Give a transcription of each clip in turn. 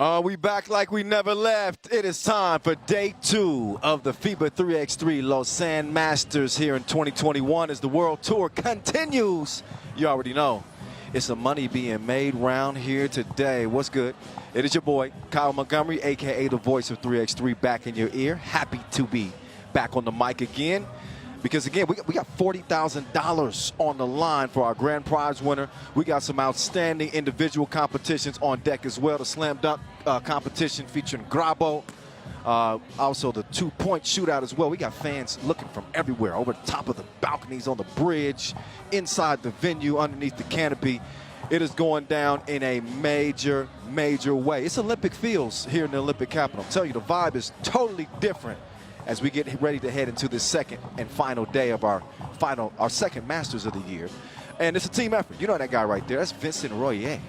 We back like we never left. It is time for day 2 of the FIBA 3x3 Lausanne Masters here in 2021 as the World Tour continues. You already know, it's a money being made round here today. What's good? It is your boy, Kyle Montgomery, a.k.a. the voice of 3x3, back in your ear. Happy to be back on the mic again. Because, again, we got $40,000 on the line for our grand prize winner. We got some outstanding individual competitions on deck as well. The slam dunk competition featuring Grabo. Also the 2-point shootout as well. We got fans looking from everywhere, over the top of the balconies, on the bridge, inside the venue, underneath the canopy. It is going down in a major, major way. It's Olympic feels here in the Olympic capital. I'm telling you, the vibe is totally different as we get ready to head into this second and final day of our second Masters of the year. And it's a team effort. You know that guy right there. That's Vincent Royer.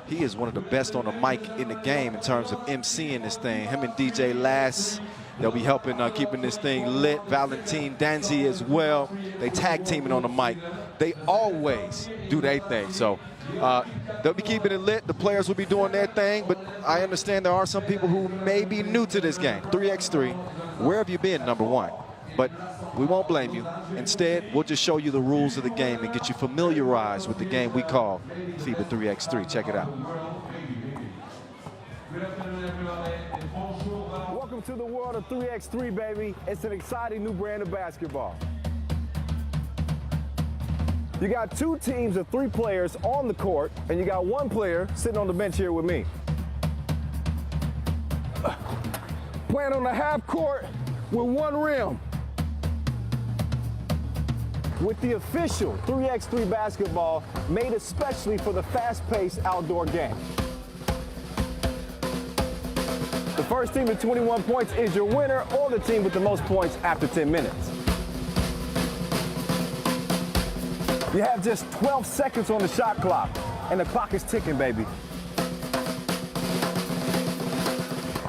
He is one of the best on the mic in the game in terms of emceeing this thing. Him and DJ Lass, they'll be helping keeping this thing lit. Valentin Danzi as well. They tag teaming on the mic. They always do their thing. So they'll be keeping it lit. The players will be doing their thing. But I understand there are some people who may be new to this game. 3x3. Where have you been, number one? But we won't blame you. Instead, we'll just show you the rules of the game and get you familiarized with the game we call FIBA 3x3. Check it out. Welcome to the world of 3x3, baby. It's an exciting new brand of basketball. You got 2 teams of 3 players on the court, and you got 1 player sitting on the bench here with me. Playing on the half court with 1 rim. With the official 3x3 basketball made especially for the fast-paced outdoor game. The first team with 21 points is your winner, or the team with the most points after 10 minutes. You have just 12 seconds on the shot clock, and the clock is ticking, baby.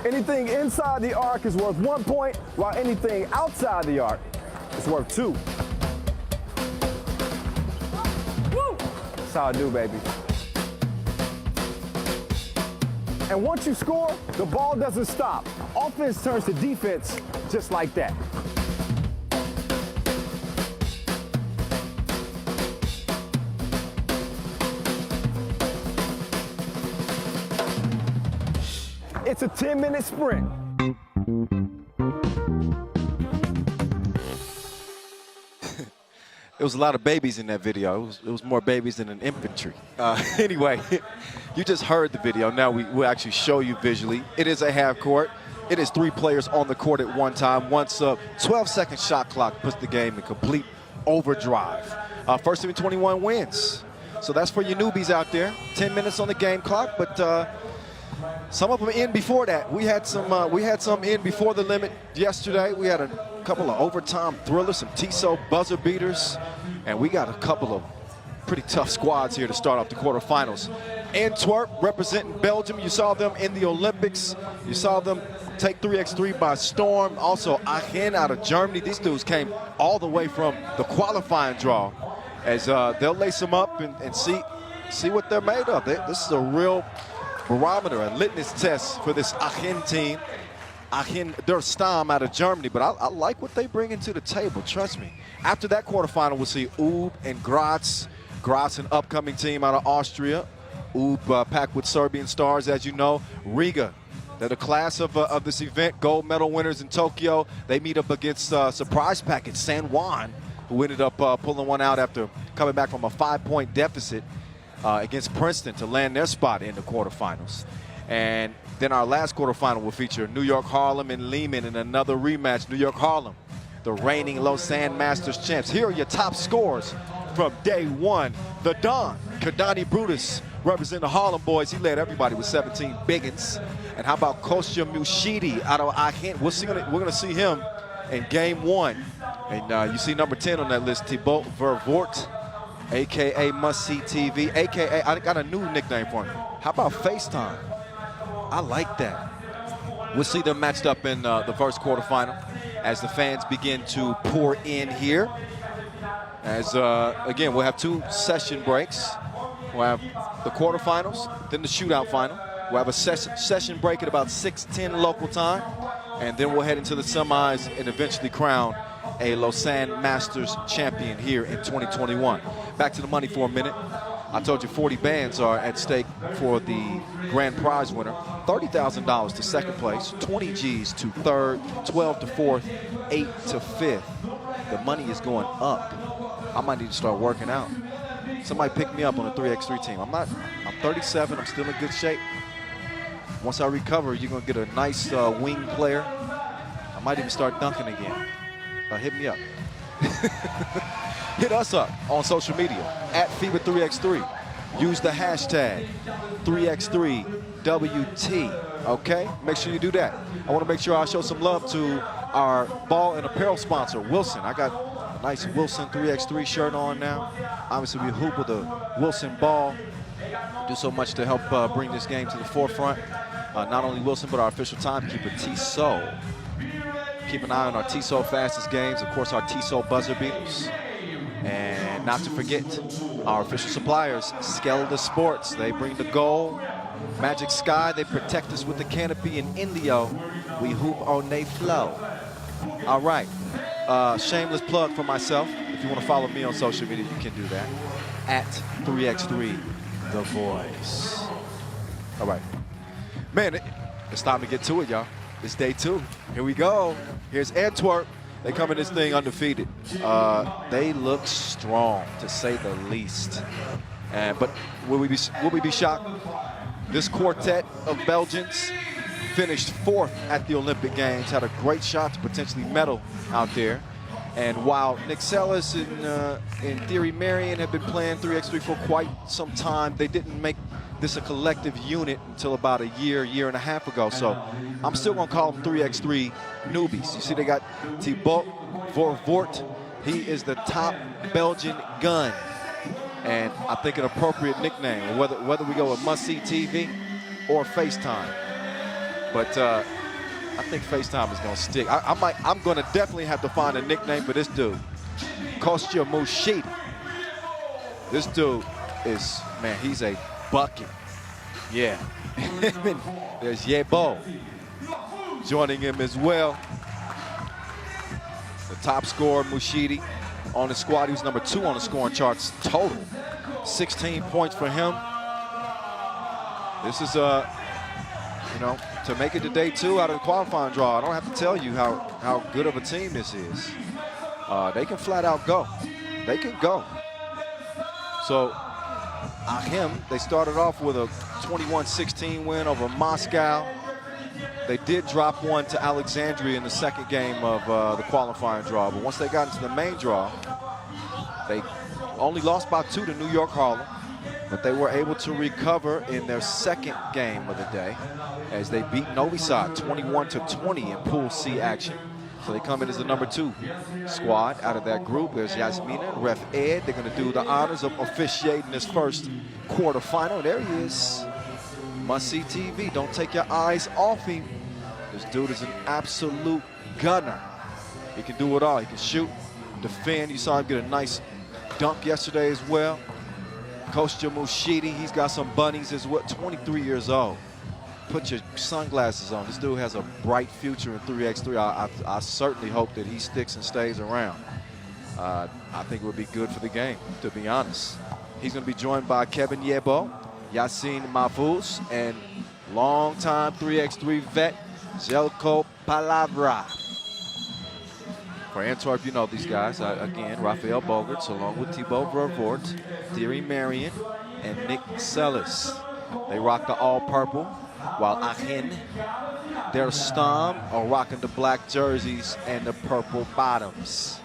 Anything inside the arc is worth 1 point, while anything outside the arc is worth 2. Woo! That's how I do, baby. And once you score, the ball doesn't stop. Offense turns to defense just like that. It's a 10-minute sprint. There was a lot of babies in that video. It was more babies than an infantry. Anyway, you just heard the video. Now we'll actually show you visually. It is a half court. It is 3 players on the court at one time. Once a 12-second shot clock puts the game in complete overdrive. First team 21 wins. So that's for you newbies out there. 10 minutes on the game clock, but some of them in before that. We had some in before the limit yesterday. We had a couple of overtime thrillers, some TSO buzzer beaters, and we got a couple of pretty tough squads here to start off the quarterfinals. Antwerp representing Belgium. You saw them in the Olympics. You saw them take 3x3 by storm. Also Aachen out of Germany. These dudes came all the way from the qualifying draw, as they'll lace them up and see what they're made of. This is a real barometer, a litmus test for this Aachen team. Aachen, they're Stamm out of Germany, but I like what they bring into the table, trust me. After that quarterfinal, we'll see Ube and Graz. Graz, an upcoming team out of Austria. Ube packed with Serbian stars, as you know. Riga, they're the class of this event, gold medal winners in Tokyo. They meet up against surprise package San Juan, who ended up pulling one out after coming back from a 5-point deficit against Princeton to land their spot in the quarterfinals. And then our last quarterfinal will feature New York Harlem and Lehman in another rematch. New York Harlem, the reigning Lausanne Masters champs. Here are your top scores from day 1. The Don, Kadani Brutus, representing the Harlem boys. He led everybody with 17 biggins. And how about Kostya Mushidi out of Aachen? We're going to see him in game 1. And you see number 10 on that list, Thibaut Vervoort, a.k.a. Must See TV, a.k.a. I got a new nickname for him. How about FaceTime? I like that. We'll see them matched up in the first quarterfinal as the fans begin to pour in here. As, again, we'll have 2 session breaks. We'll have the quarterfinals, then the shootout final. We'll have a session break at about 6:10 local time, and then we'll head into the semis and eventually crown a Lausanne Masters champion here in 2021. Back to the money for a minute. I told you 40 bands are at stake for the grand prize winner. $30,000 to second place, 20 G's to third, 12 to fourth, 8 to fifth. The money is going up. I might need to start working out. Somebody pick me up on a 3x3 team. I'm 37, I'm still in good shape. Once I recover, you're gonna get a nice wing player. I might even start dunking again. Hit me up. Hit us up on social media at FIBA 3x3. Use the hashtag 3x3WT, okay? Make sure you do that. I want to make sure I show some love to our ball and apparel sponsor, Wilson. I got a nice Wilson 3x3 shirt on now. Obviously, we hoop with a Wilson ball. Do so much to help bring this game to the forefront. Not only Wilson, but our official timekeeper, T-Soul. Keep an eye on our T-Soul fastest games, of course, our T-Soul buzzer beaters. And not to forget, our official suppliers, Skelda Sports. They bring the goal. Magic Sky, they protect us with the canopy. In Indio, we hoop on they flow. All right, shameless plug for myself. If you want to follow me on social media, you can do that. At 3x3 The Voice. All right. Man, it's time to get to it, y'all. It's day 2. Here we go. Here's Antwerp. They come in this thing undefeated. They look strong, to say the least. But will we be shocked? This quartet of Belgians finished 4th at the Olympic Games, had a great shot to potentially medal out there. And while Nick Sellis and Thierry Marion have been playing 3x3 for quite some time, they didn't make this a collective unit until about a year and a half ago. So I'm still gonna call them 3x3 newbies. You see they got Thibaut Voort. He is the top Belgian gun. And I think an appropriate nickname, whether we go with must-see TV or FaceTime. But I think FaceTime is gonna stick. I'm gonna definitely have to find a nickname for this dude. Kostya Mushidi. This dude is, man, he's a bucket. Yeah. There's Yebo joining him as well. The top scorer, Mushidi, on the squad. He was number 2 on the scoring charts total. 16 points for him. This is, you know, to make it to day 2 out of the qualifying draw. I don't have to tell you how good of a team this is. They can flat out go. They can go. So, Aachen, they started off with a 21-16 win over Moscow. They did drop one to Alexandria in the second game of the qualifying draw. But once they got into the main draw, they only lost by 2 to New York Harlem. But they were able to recover in their second game of the day as they beat Novi Sad 21-20 in Pool C action. So they come in as the number 2 squad out of that group. There's Yasmina and Ref Ed. They're going to do the honors of officiating this first quarterfinal. There he is. Must-see TV. Don't take your eyes off him. This dude is an absolute gunner. He can do it all. He can shoot, defend. You saw him get a nice dunk yesterday as well. Kostya Mushidi, he's got some bunnies as well. 23 years old. Put your sunglasses on. This dude has a bright future in 3x3. I certainly hope that he sticks and stays around. I think it would be good for the game, to be honest. He's going to be joined by Kevin Yebo, Yassine Mahfouz, and longtime 3x3 vet, Zelko Palavra. For Antwerp, you know these guys. Again, Raphael Bogarts, along with Thibaut Vervoort, Thierry Marion, and Nick Sellis. They rock the all-purple, while Aachen, their Stamm, are rocking the black jerseys and the purple bottoms.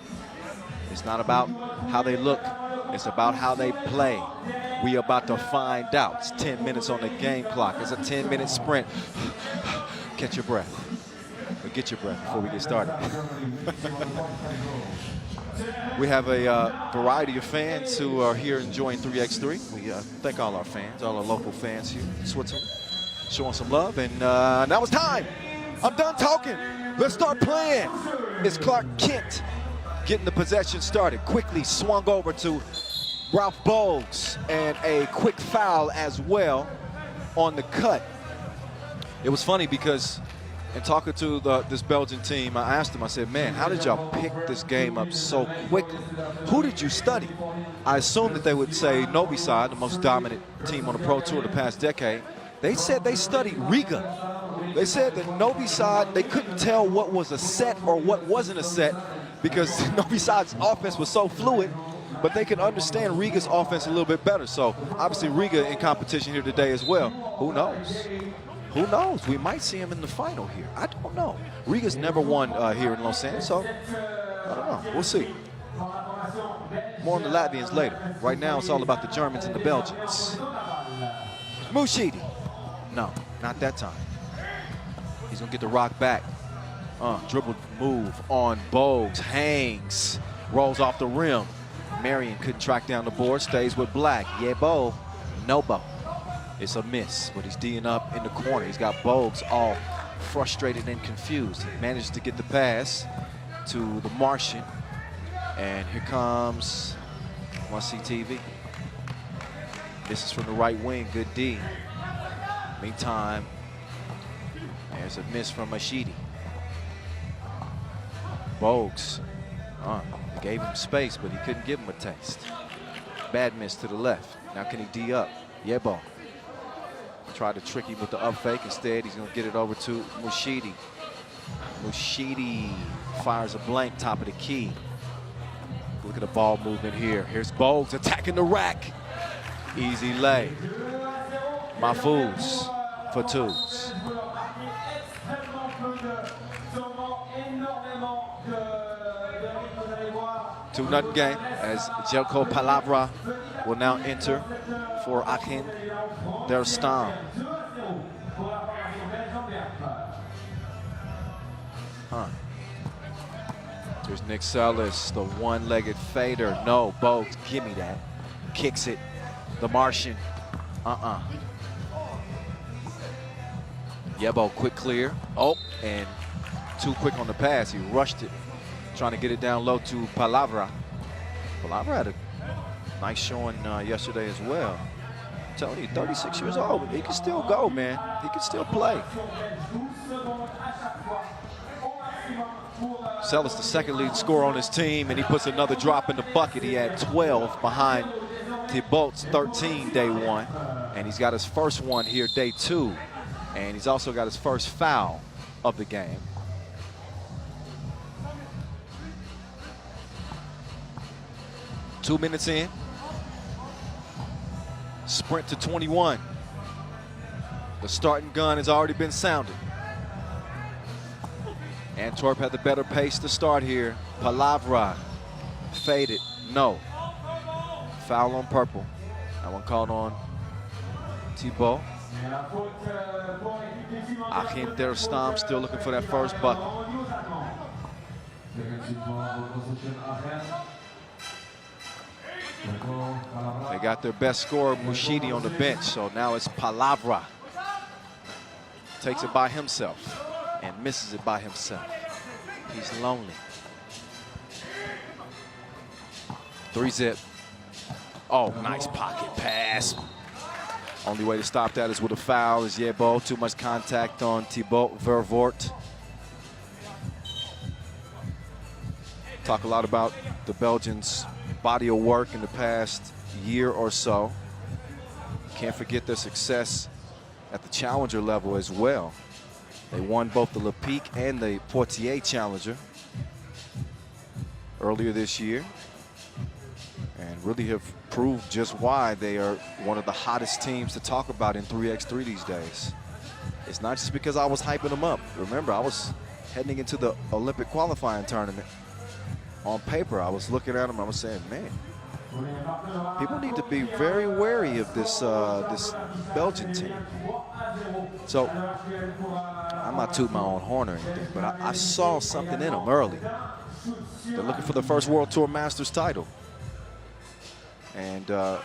It's not about how they look. It's about how they play. We about to find out. It's 10 minutes on the game clock. It's a 10-minute sprint. Catch your breath. Or get your breath before we get started. We have a variety of fans who are here enjoying 3x3. We thank all our fans, all our local fans here in Switzerland, showing some love. And now it's time. I'm done talking. Let's start playing. It's Clark Kent getting the possession started. Quickly swung over to Ralph Bogues, and a quick foul as well on the cut It was funny because in talking to this Belgian team, I asked them, I said, man, how did y'all pick this game up so quickly? Who did you study? I assumed that they would say Novi Sad, the most dominant team on the Pro Tour the past decade. They said they studied Riga. They said that Novi Sad, they couldn't tell what was a set or what wasn't a set because Novi Sad's offense was so fluid, but they could understand Riga's offense a little bit better. So obviously Riga in competition here today as well. Who knows? Who knows? We might see him in the final here. I don't know. Riga's never won here in Lausanne, so I don't know. We'll see. More on the Latvians later. Right now, it's all about the Germans and the Belgians. Mushidi. No, not that time. He's going to get the rock back. Dribble move on Bogues. Hangs. Rolls off the rim. Marion couldn't track down the board. Stays with Black. Yeah, Bo. No Bo. It's a miss, but he's D'ing up in the corner. He's got Bogues all frustrated and confused. He managed to get the pass to the Martian. And here comes Must See TV. This is from the right wing, good D. Meantime, there's a miss from Mashidi. Bogues gave him space, but he couldn't give him a taste. Bad miss to the left. Now can he D up? Yebo. Tried to trick him with the up fake. Instead, he's going to get it over to Mushidi. Mushidi fires a blank, top of the key. Look at the ball movement here. Here's Bogues attacking the rack. Easy lay. Mahfouz for twos. 2-0 game as Jelko Palavra will now enter for Aachen. Their Stamm. There's Nick Sellis, the one-legged fader. No, Bogues, give me that. Kicks it. The Martian. Yebo, quick clear. Oh, and too quick on the pass. He rushed it, trying to get it down low to Palavra. Palavra had a nice showing yesterday as well. I'm telling you, 36 years old. He can still go, man. He can still play. Sellis, the second lead scorer on his team, and he puts another drop in the bucket. He had 12 behind Thibault's 13 day one, and he's got his first one here day two, and he's also got his first foul of the game. Two minutes in. Sprint to 21. The starting gun has already been sounded. Antwerp had the better pace to start here. Palavra faded. No. Foul on purple. That one called on Thibault. Aachen der Stamm still looking for that first bucket. They got their best scorer, Mushidi, on the bench, so now it's Palavra. Takes it by himself and misses it by himself. He's lonely. 3-zip. Oh, nice pocket pass. Only way to stop that is with a foul. Is Yebo. Too much contact on Thibault Vervoort. Talk a lot about the Belgians' body of work in the past year or so. Can't forget their success at the challenger level as well. They won both the Le Pic and the Poitiers Challenger earlier this year, and really have proved just why they are one of the hottest teams to talk about in 3x3 these days. It's not just because I was hyping them up. Remember, I was heading into the Olympic qualifying tournament. On paper, I was looking at them, I was saying, man, people need to be very wary of this this Belgian team. So I'm not tooting my own horn or anything, but I saw something in them early. They're looking for the first World Tour Masters title. And we're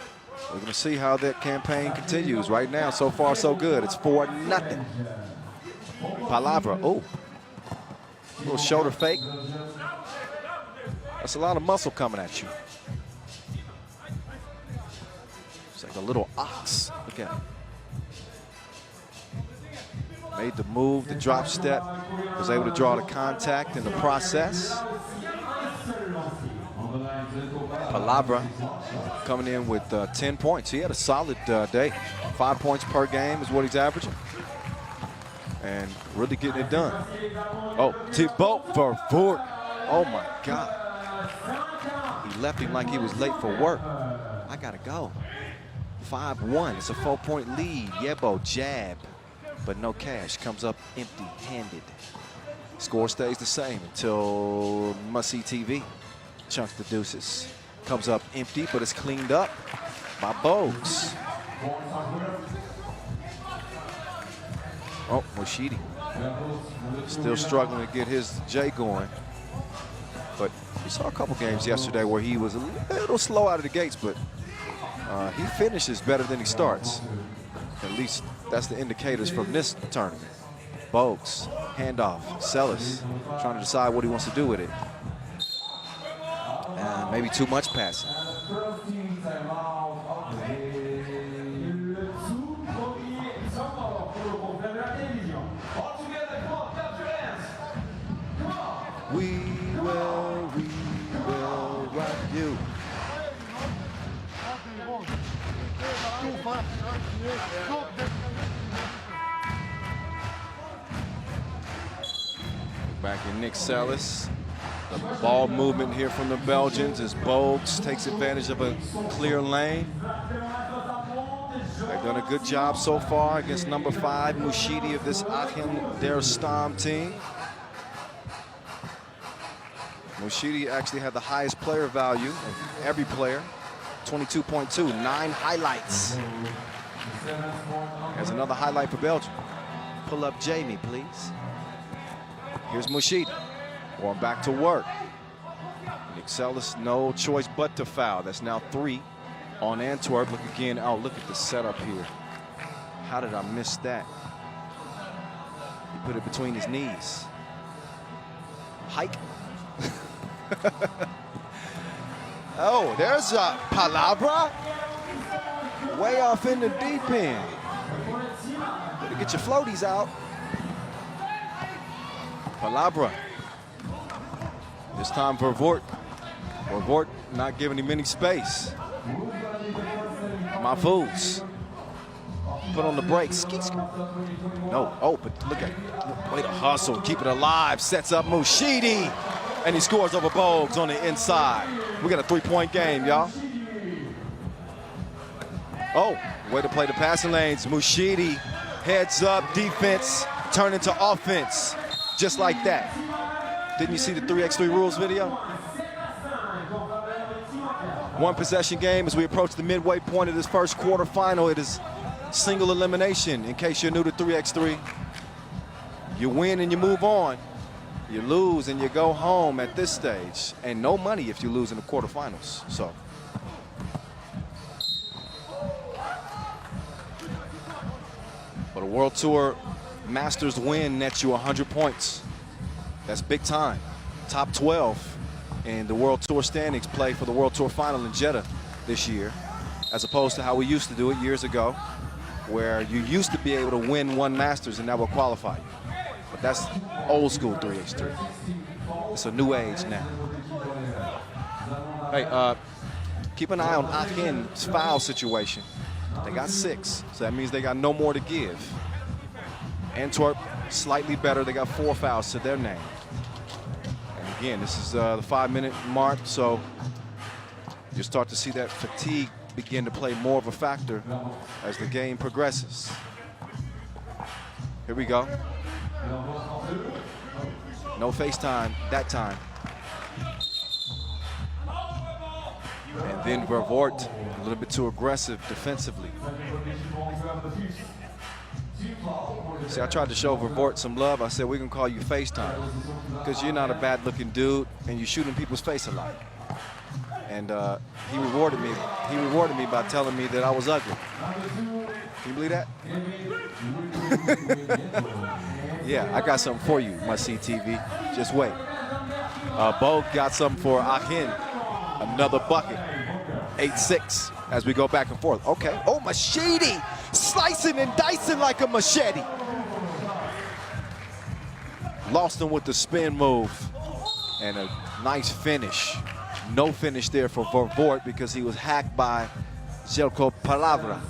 going to see how that campaign continues. Right now, so far, so good. It's 4-0. Palavra, oh, little shoulder fake. That's a lot of muscle coming at you. It's like a little ox. Look at him. Made the move, the drop step, was able to draw the contact in the process. Palabra coming in with 10 points. He had a solid day. 5 points per game is what he's averaging. And really getting it done. Oh, Thibaut Vervoort. Oh my God. He left him like he was late for work. I gotta go. 5-1, it's a 4-point lead. Yebo jab, but no cash. Comes up empty-handed. Score stays the same until must-see TV. Chunks the deuces. Comes up empty, but it's cleaned up by Bogues. Oh, Moshidi. Still struggling to get his J going. But we saw a couple games yesterday where he was a little slow out of the gates, but he finishes better than he starts. At least that's the indicators from this tournament. Bogues, handoff, Celis, trying to decide what he wants to do with it. Maybe too much passing. We will rock you. Back in Nick Celis. The ball movement here from the Belgians as Bogues takes advantage of a clear lane. They've done a good job so far against number 5, Moshidi of this Aachen der Stamm team. Moshidi actually had the highest player value of every player, 22.2, 9 highlights. There's another highlight for Belgium. Pull up Jamie, please. Here's Moshidi. Going back to work. Nick Celis, no choice but to foul. That's now 3 on Antwerp. Look again. Oh, look at the setup here. How did I miss that? He put it between his knees. Hike. Oh, there's a Palabra. Way off in the deep end. Better get your floaties out. Palabra. This time for Vaud. Vaud not giving him any space. My fools. Put on the brakes. No, oh, but look at it. Way to hustle, keep it alive. Sets up Moshidi. And he scores over Bogues on the inside. We got a 3-point game, y'all. Oh, way to play the passing lanes. Moshidi, heads up, defense, turn into offense. Just like that. Didn't you see the 3x3 rules video? 1 possession game as we approach the midway point of this first quarterfinal. It is single elimination. In case you're new to 3x3, you win and you move on. You lose and you go home at this stage. And no money if you lose in the quarterfinals. So. But a World Tour Masters win nets you 100 points. That's big time. Top 12 in the World Tour standings play for the World Tour Final in Jeddah this year, as opposed to how we used to do it years ago, where you used to be able to win 1 Masters and that will qualify you. But that's old school 3x3. It's a new age now. Hey, keep an eye on Aachen's foul situation. They got 6, so that means they got no more to give. Antwerp, slightly better. They got 4 fouls to their name. And again, this is the 5-minute mark, so you start to see that fatigue begin to play more of a factor as the game progresses. Here we go. No FaceTime that time. And then Vervoort, a little bit too aggressive defensively. See, I tried to show Vervoort some love. I said, we can call you FaceTime because you're not a bad-looking dude and you shoot in people's face a lot. And he rewarded me. He rewarded me by telling me that I was ugly. Can you believe that? Yeah, I got something for you, must-see TV. Just wait. Bo got something for Aachen. Another bucket. 8-6 as we go back and forth. Okay. Oh, Moshidi slicing and dicing like a machete. Lost him with the spin move. And a nice finish. No finish there for Vaud because he was hacked by Jelko Palavra.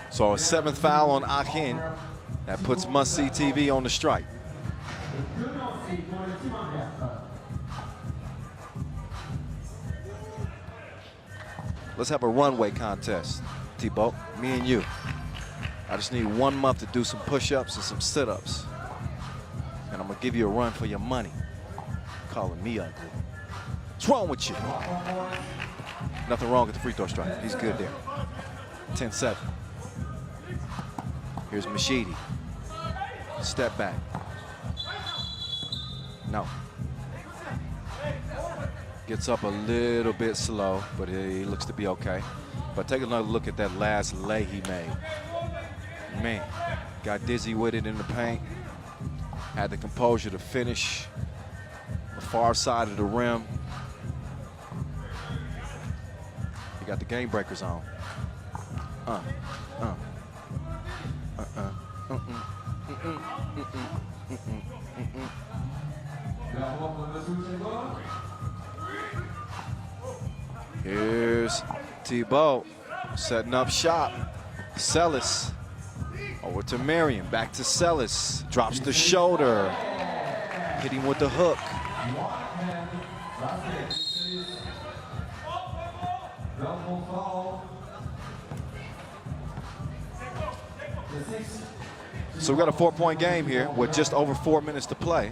So a 7th foul on Aachen. That puts Must See TV on the strike. Let's have a runway contest, Thibaut, me and you. I just need 1 month to do some push-ups and some sit-ups. And I'm gonna give you a run for your money. Calling me ugly. What's wrong with you? Nothing wrong with the free throw strike. He's good there. 10-7. Here's Mashidi. Step back. No. Gets up a little bit slow, but he looks to be okay. But take another look at that last lay he made. Man, got dizzy with it in the paint. Had the composure to finish the far side of the rim. He got the game breakers on. Here's Thibaut setting up shop. Sellis over to Marion, back to Sellis. Drops the shoulder. Hit him with the hook. So we've got a 4-point game here with just over 4 minutes to play.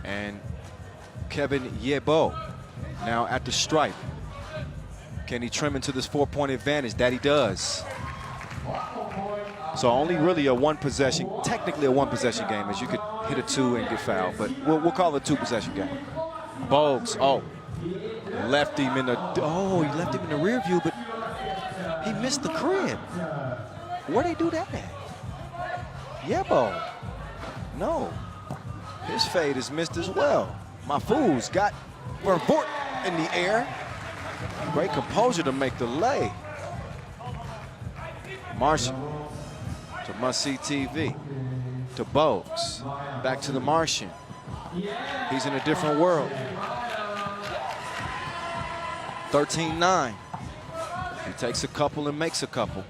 And Kevin Yebo now at the stripe. Can he trim into this 4-point advantage? That he does. So only really a 1-possession, technically a 1-possession game, as you could hit a 2 and get fouled, but we'll call it a 2-possession game. Bogues, left him in the, he left him in the rear view, but he missed the crib. Where'd he do that at? Yebo. No. His fade is missed as well. My fools got Vaud in the air. Great composure to make the lay. Martian to Must See TV. To Bogues. Back to the Martian. He's in a different world. 13-9. He takes a couple and makes a couple.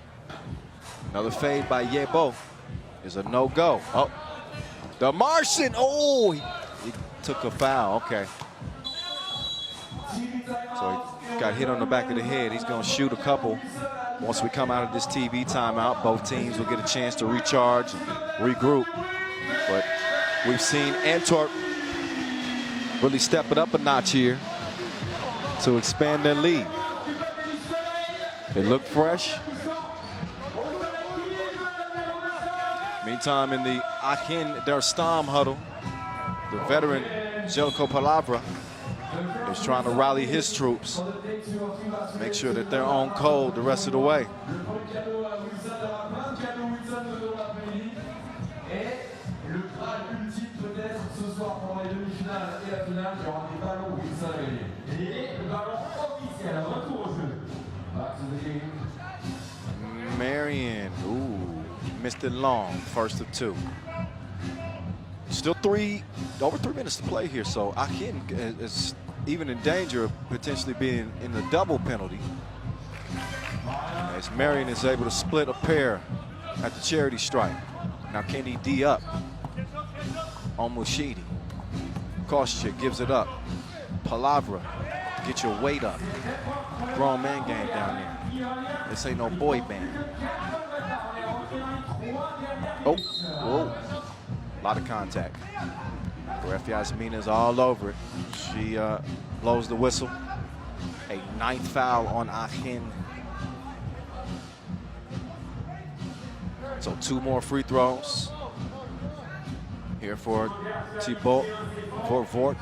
Another fade by Yebo is a no-go. Oh, the Martian. Oh, he took a foul. Okay. So he got hit on the back of the head. He's going to shoot a couple. Once we come out of this TV timeout, both teams will get a chance to recharge and regroup. But we've seen Antwerp really step it up a notch here to expand their lead. They look fresh. Meantime, in the Aachen, their Stamm huddle, the veteran Jelko Palavra is trying to rally his troops, make sure that they're on code the rest of the way. Marion, missed it long, first of 2. Still over 3 minutes to play here, so Aachen is even in danger of potentially being in the double penalty. As Marion is able to split a pair at the charity stripe. Now can he D up on Mushidi? Koscheck gives it up. Palavra, get your weight up. Grown man game down there. This ain't no boy band. Oh, whoa. A lot of contact. Ref Yasmina's all over it. She blows the whistle. A 9th foul on Aachen. So 2 more free throws here for Thibaut, for Vaud.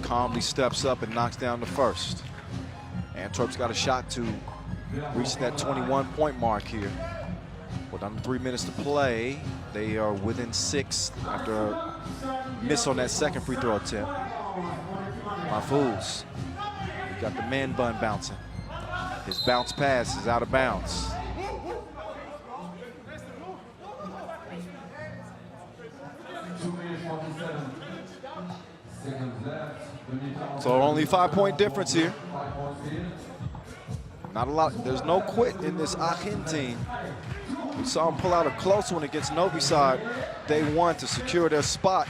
Calmly steps up and knocks down the first. Antwerp's got a shot to reach that 21-point mark here. With under 3 minutes to play, they are within 6 after miss on that second free throw attempt. My fools. We got the man bun bouncing. His bounce pass is out of bounds. So only 5-point difference here. Not a lot. There's no quit in this Aachen team. We saw him pull out a close one against Novi Sad day 1 to secure their spot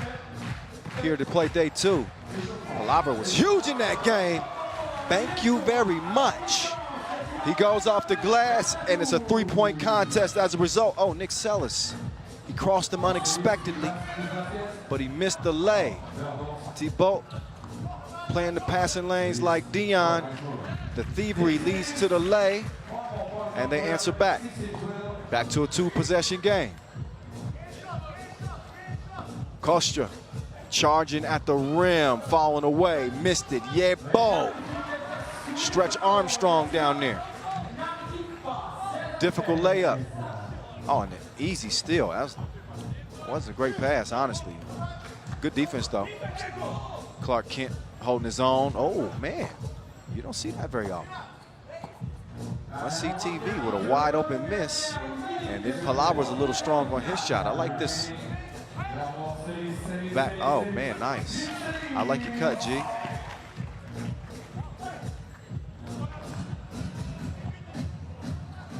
here to play day 2. Palavra was huge in that game. Thank you very much. He goes off the glass, and it's a 3-point contest as a result. Oh, Nick Sellis. He crossed him unexpectedly, but he missed the lay. Thibault playing the passing lanes like Dion. The thievery leads to the lay, and they answer back. Back to a 2-possession game. Kostra charging at the rim, falling away, missed it. Yeah, Vaud. Stretch Armstrong down there. Difficult layup. Oh, and an easy steal. That was a great pass, honestly. Good defense, though. Clark Kent holding his own. Oh, man. You don't see that very often. I see TV with a wide open miss. And then Palavra's a little strong on his shot. I like this. Back. Oh, man, nice. I like your cut, G.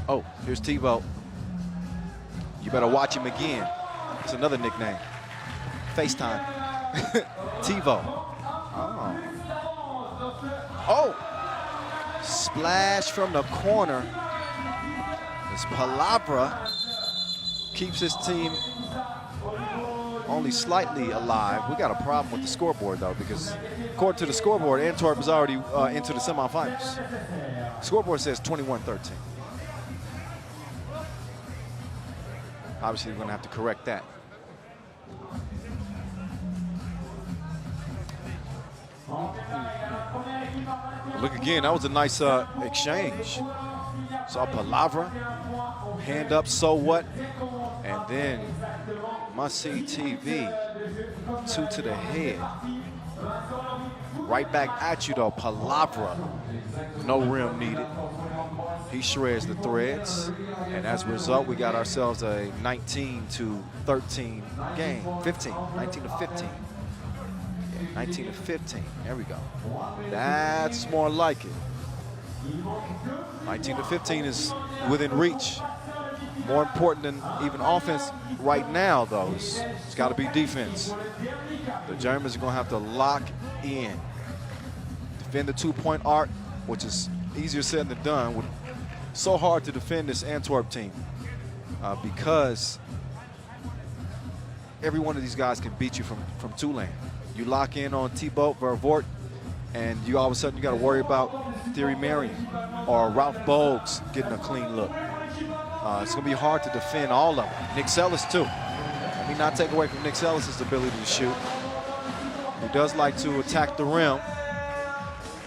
Oh, here's Thibault. You better watch him again. It's another nickname. FaceTime. TiVo. Oh. Oh! Splash from the corner. As Palavra keeps his team only slightly alive. We got a problem with the scoreboard, though, because according to the scoreboard, Antwerp is already into the semifinals. Scoreboard says 21-13. Obviously, we're going to have to correct that. Look again, that was a nice exchange. Saw Palavra, hand up, so what? And then must-see TV, 2 to the head. Right back at you, though, Palavra. No rim needed. He shreds the threads, and as a result, we got ourselves a 19-13 game. 15, 19-15. Yeah, 19-15. There we go. That's more like it. 19-15 is within reach. More important than even offense right now, though. It's got to be defense. The Germans are going to have to lock in. Defend the 2-point arc, which is easier said than done. So hard to defend this Antwerp team because every one of these guys can beat you from two-lane. You lock in on Thibault, Vervoort, and you all of a sudden you got to worry about Thierry Marion or Ralph Bogues getting a clean look. It's going to be hard to defend all of them. Nick Sellis, too. Let me not take away from Nick Sellis' ability to shoot. He does like to attack the rim,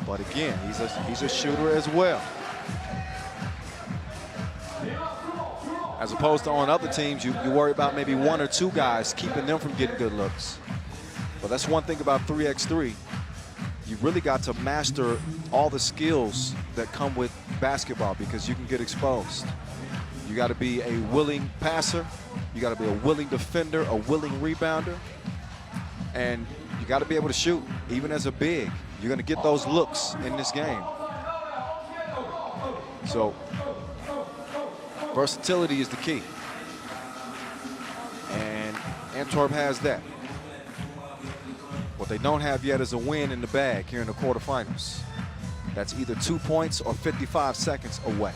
but again, he's a shooter as well. As opposed to on other teams, you worry about maybe 1 or 2 guys, keeping them from getting good looks. But that's one thing about 3x3. You've really got to master all the skills that come with basketball because you can get exposed. You got to be a willing passer. You got to be a willing defender, a willing rebounder. And you got to be able to shoot, even as a big. You're going to get those looks in this game. So versatility is the key. And Antwerp has that. What they don't have yet is a win in the bag here in the quarterfinals. That's either 2 points or 55 seconds away.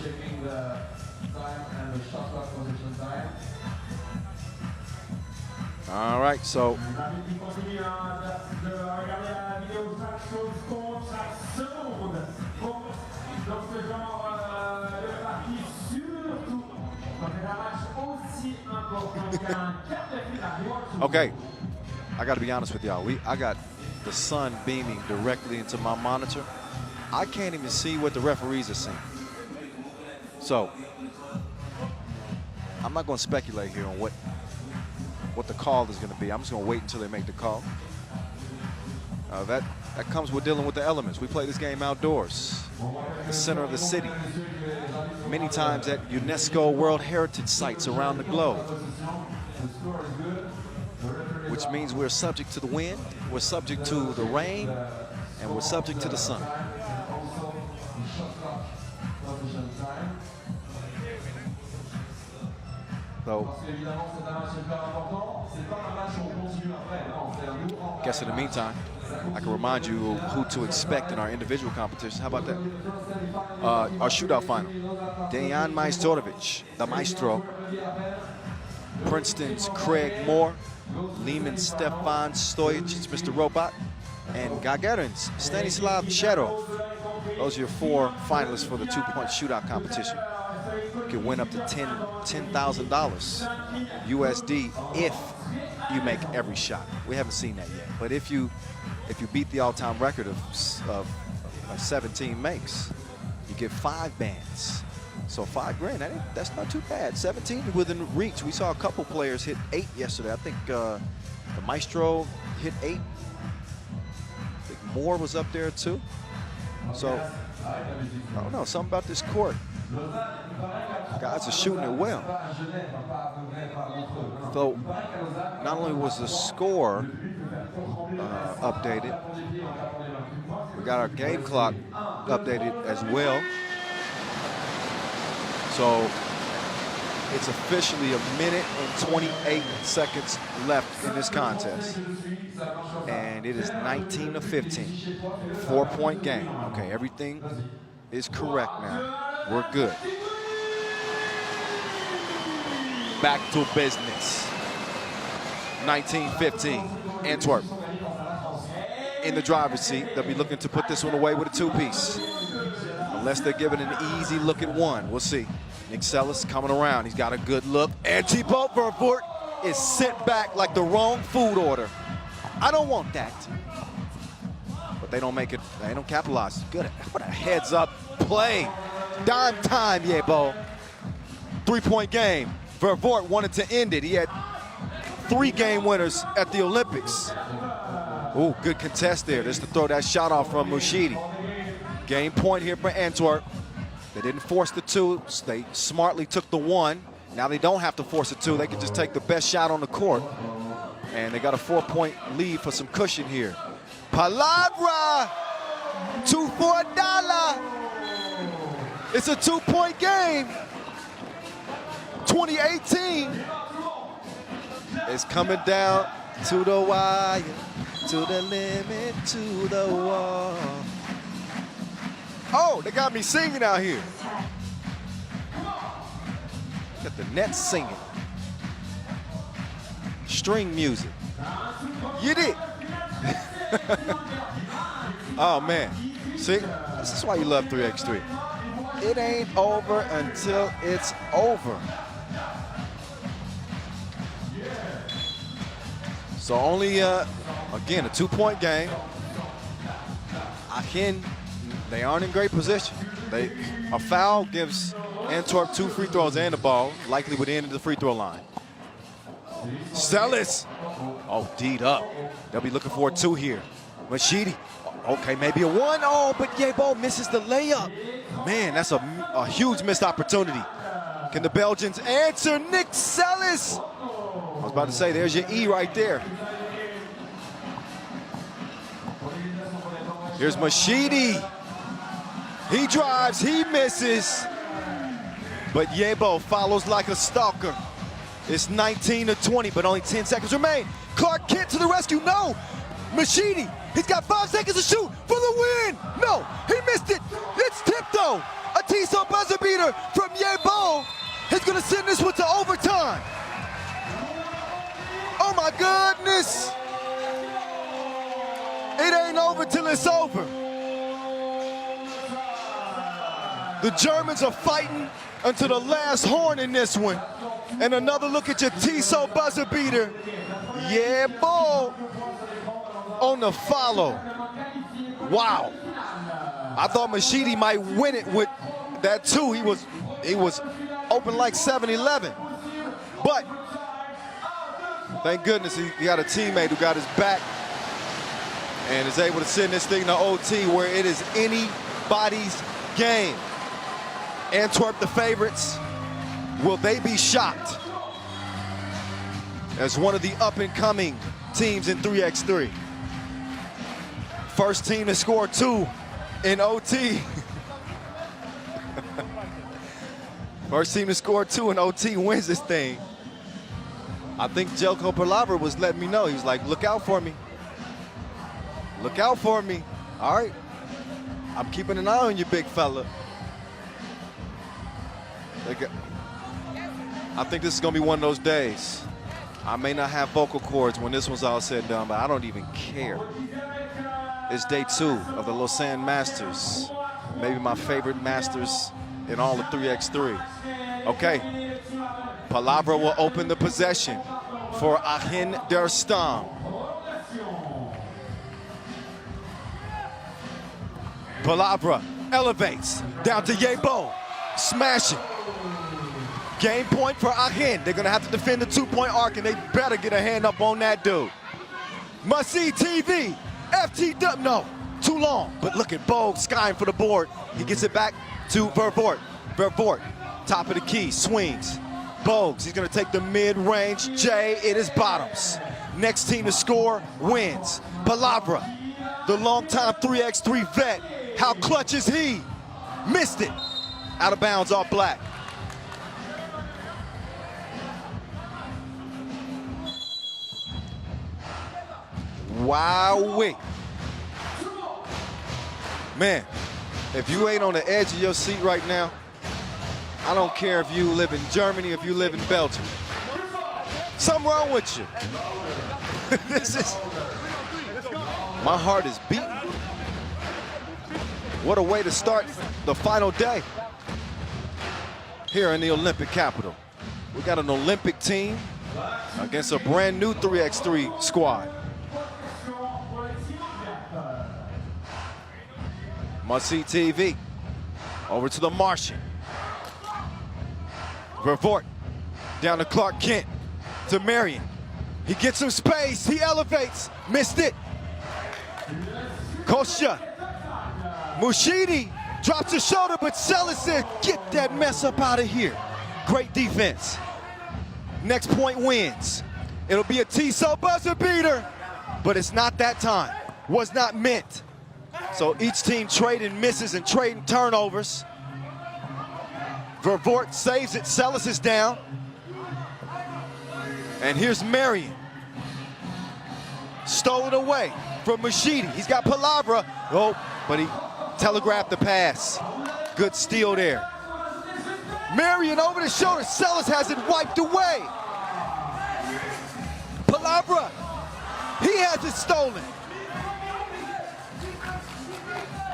Checking the time and the shot clock position time. All right, so okay, I got to be honest with y'all. I got the sun beaming directly into my monitor, I can't even see what the referees are seeing. So I'm not going to speculate here on what the call is going to be. I'm just going to wait until they make the call. That comes with dealing with the elements. We play this game outdoors, the center of the city, many times at UNESCO World Heritage sites around the globe, which means we're subject to the wind, we're subject to the rain, and we're subject to the sun. So, I guess in the meantime, I can remind you who to expect in our individual competition. How about that? Our shootout final. Dejan Majstorovic, the maestro. Princeton's Craig Moore. Lehman Stefan Stojic, Mr. Robot. And Gagarin's Stanislav Cherov. Those are your 4 finalists for the 2-point shootout competition. You can win up to $10,000 USD if you make every shot. We haven't seen that yet, but if you beat the all-time record of 17 makes, you get 5 bands. So 5 grand, that's not too bad. 17 within reach. We saw a couple players hit 8 yesterday. I think the Maestro hit 8. I think Moore was up there too. So I don't know, something about this court. Guys are shooting it well. So not only was the score updated, we got our game clock updated as well. So it's officially 1 minute and 28 seconds left in this contest. And it is 19-15, 4-point game. Okay, everything is correct now. We're good. Back to business. 19-15, Antwerp in the driver's seat. They'll be looking to put this one away with a 2-piece. Unless they're giving an easy look at 1. We'll see. Nick Sellis coming around. He's got a good look. And Thibaut Vervoort is sent back like the wrong food order. I don't want that. But they don't make it, they don't capitalize. Good. What a heads up play. Dime time, Yebo. 3-point game. Vervoort wanted to end it. He had 3 game winners at the Olympics. Ooh, good contest there. Just to throw that shot off from Mushidi. Game point here for Antwerp. They didn't force the 2. They smartly took the 1. Now they don't have to force the 2. They can just take the best shot on the court. And they got a 4-point lead for some cushion here. Palabra! 2 for $1. It's a 2-point game. 2018 is coming down to the wire, to the limit, to the wall. Oh, they got me singing out here. Got the Nets singing. String music. You did. Oh, man. See, this is why you love 3x3. It ain't over until it's over. So only, again, a 2-point game. Aachen, they aren't in great position. A foul gives Antwerp 2 free throws and the ball, likely would end at the free throw line. Sellis, oh, D'd up. They'll be looking for a 2 here. Machidi, okay, maybe a 1. Oh, but Yebo misses the layup. Man, that's a huge missed opportunity. Can the Belgians answer? Nick Sellis. I was about to say, there's your E right there. Here's Machidi. He drives, he misses. But Yebo follows like a stalker. It's 19-20, but only 10 seconds remain. Clark Kent to the rescue, no. Machidi, he's got 5 seconds to shoot for the win. No, he missed it. It's tipped though. A Tissot buzzer beater from Yebo. He's gonna send this one to overtime. Oh my goodness. It ain't over till it's over. The Germans are fighting until the last horn in this one. And another look at your Tissot buzzer beater. Yebo on the follow. Wow. I thought Machidi might win it with that too. He was open like 7-11. But thank goodness he got a teammate who got his back and is able to send this thing to OT where it is anybody's game. Antwerp the favorites. Will they be shocked as one of the up-and-coming teams in 3x3? First team to score 2 in OT. First team to score 2 in OT wins this thing. I think Jelko Palabra was letting me know. He was like, look out for me. Look out for me. All right. I'm keeping an eye on you, big fella. I think this is going to be one of those days. I may not have vocal cords when this one's all said and done, but I don't even care. It's day 2 of the Lausanne Masters. Maybe my favorite Masters in all of 3x3. Okay, Palabra will open the possession for Aachen der Stamm. Palabra elevates down to Yebo, smashing. Game point for Aachen. They're gonna have to defend the 2-point arc, and they better get a hand up on that dude. Must see TV. FTW, no, too long. But look at Vaud skying for the board. He gets it back to Vervoort. Vervoort, top of the key, swings. Vaud, he's gonna take the mid-range J, it is bottoms. Next team to score wins. Palabra, the longtime 3x3 vet. How clutch is he? Missed it. Out of bounds off black. Wowee. Man, if you ain't on the edge of your seat right now, I don't care if you live in Germany, if you live in Belgium. Something wrong with you. This is, my heart is beating. What a way to start the final day here in the Olympic capital. We got an Olympic team against a brand new 3x3 squad. Must-see TV. Over to the Martian. Vervoort down to Clark Kent to Marion. He gets some space. He elevates. Missed it. Kosha. Mushidi drops his shoulder, but Sellis said, get that mess up out of here. Great defense. Next point wins. It'll be a Tissot buzzer beater, but it's not that time. Was not meant. So each team trading misses and trading turnovers. Vervoort saves it. Sellis is down. And here's Marion. Stolen away from Machidi. He's got Palabra. Oh, but he telegraphed the pass. Good steal there. Marion over the shoulder. Sellis has it wiped away. Palabra. He has it stolen.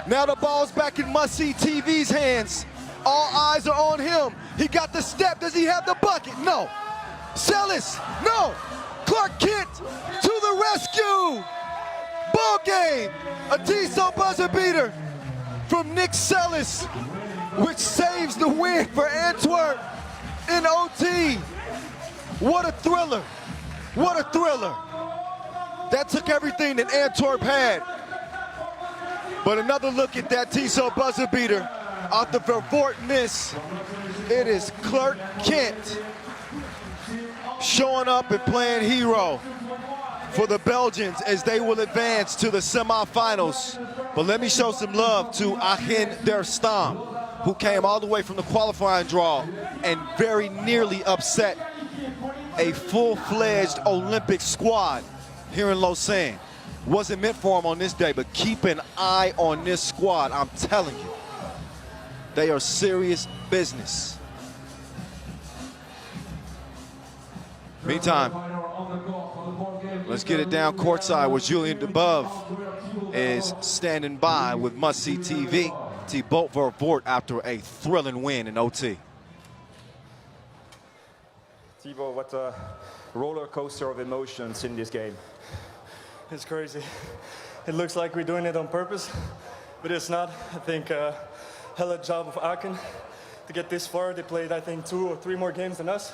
Now the ball's back in Must-See TV's hands. All eyes are on him. He got the step. Does he have the bucket? No. Sellis, no. Clark Kent to the rescue. Ball game. A Tissot buzzer beater from Nick Sellis, which saves the win for Antwerp in OT. What a thriller. What a thriller. That took everything that Antwerp had. But another look at that Tissot buzzer beater off the Vervoort miss. It is Clark Kent showing up and playing hero for the Belgians as they will advance to the semifinals. But let me show some love to Aachen der Stamm, who came all the way from the qualifying draw and very nearly upset a full-fledged Olympic squad here in Lausanne. Wasn't meant for them on this day, but keep an eye on this squad. I'm telling you, they are serious business. Meantime, let's get it down courtside where Julien Debove is standing by with Must-See TV. Thibaut Vervoort after a thrilling win in OT. Thibaut, what a roller coaster of emotions in this game. It's crazy. It looks like we're doing it on purpose, but it's not. I think hella job of Aachen to get this far. They played, I think, 2 or 3 more games than us,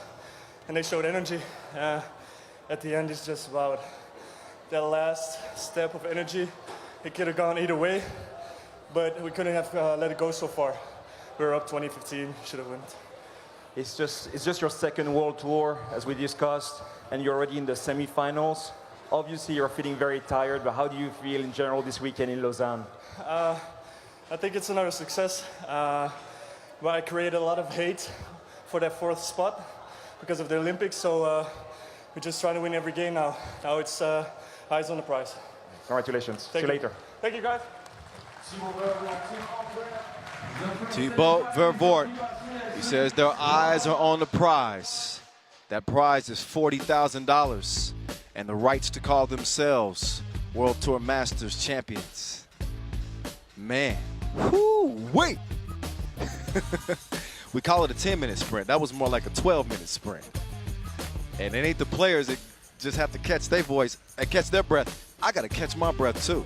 and they showed energy. At the end, it's just about that last step of energy. It could have gone either way, but we couldn't have let it go so far. We were up 20-15, should have won. It's just your second World Tour, as we discussed, and you're already in the semifinals. Obviously, you're feeling very tired, but how do you feel in general this weekend in Lausanne? I think it's another success, but I created a lot of hate for that 4th spot because of the Olympics, so we're just trying to win every game now. Now it's eyes on the prize. Congratulations. See you later. Thank you, guys. Thibaut Vervoort, he says their eyes are on the prize. That prize is $40,000 and the rights to call themselves World Tour Masters champions. Man, whoo-wee! We call it a 10-minute sprint. That was more like a 12-minute sprint. And it ain't the players that just have to catch their voice and catch their breath. I got to catch my breath, too.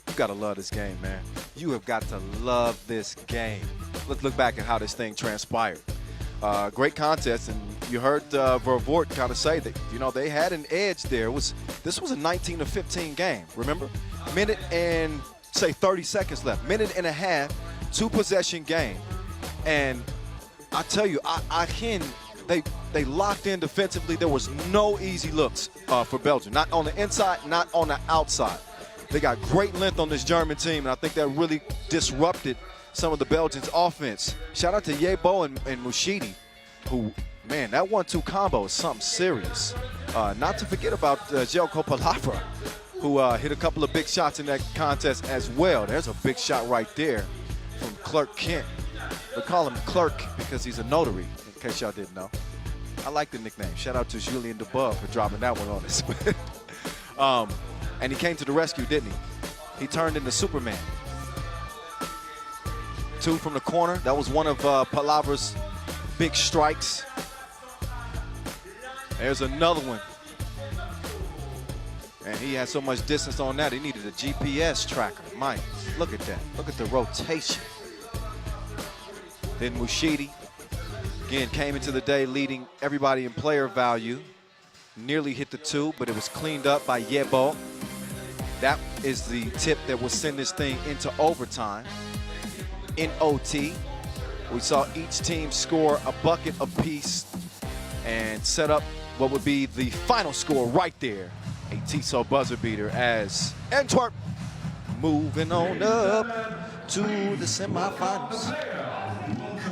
You got to love this game, man. You have got to love this game. Let's look back at how this thing transpired. Great contest, and you heard Vervoort kind of say that, you know, they had an edge there. This was a 19-15 game, remember? Minute and, say, 30 seconds left. Minute and a half, 2-possession game. And I tell you, they locked in defensively. There was no easy looks for Belgium. Not on the inside, not on the outside. They got great length on this German team, and I think that really disrupted some of the Belgians' offense. Shout out to Yebo and Mushidi, who, man, that 1-2 combo is something serious. Not to forget about Jelko Palavra, who hit a couple of big shots in that contest as well. There's a big shot right there from Clark Kent. We call him Clerk because he's a notary, in case y'all didn't know. I like the nickname. Shout out to Julien Debove for dropping that one on us. And he came to the rescue, didn't he? He turned into Superman. 2 from the corner. That was one of Palavra's big strikes. There's another one. And he had so much distance on that, he needed a GPS tracker. Mike, look at that. Look at the rotation. Then Mushidi, again, came into the day leading everybody in player value. Nearly hit the 2, but it was cleaned up by Yebo. That is the tip that will send this thing into overtime. In OT, we saw each team score a bucket apiece and set up what would be the final score right there. A Tissot buzzer beater as Antwerp moving on up to the semifinals.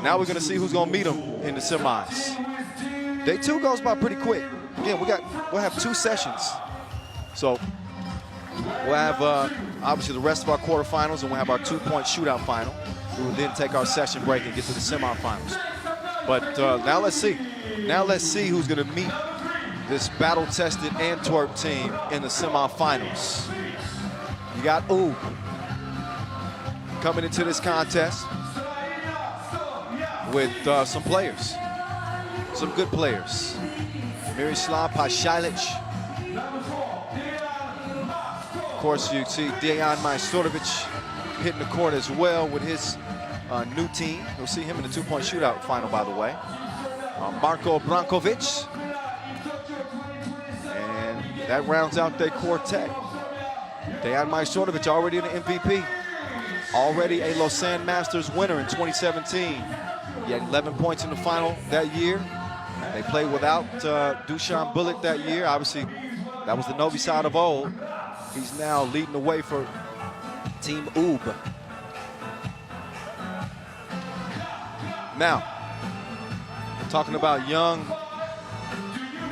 Now we're going to see who's going to meet them in the semis. Day 2 goes by pretty quick. Again, we'll have 2 sessions. So we'll have obviously the rest of our quarterfinals, and we'll have our 2-point shootout final. We will then take our session break and get to the semifinals. But now let's see. Now let's see who's going to meet this battle-tested Antwerp team in the semifinals. You got Ube coming into this contest with some players, some good players. Miroslav Pasalic. Of course, you see Dejan Majstorovic hitting the court as well with his new team. You'll see him in the 2-point shootout final, by the way. Marko Brankovic. And that rounds out their quartet. Dejan Majstorovic already in the MVP. Already a Lausanne Masters winner in 2017. He had 11 points in the final that year. They played without Dusan Bullet that year. Obviously, that was the Novi side of old. He's now leading the way for Team Ube. Now, we're talking about young,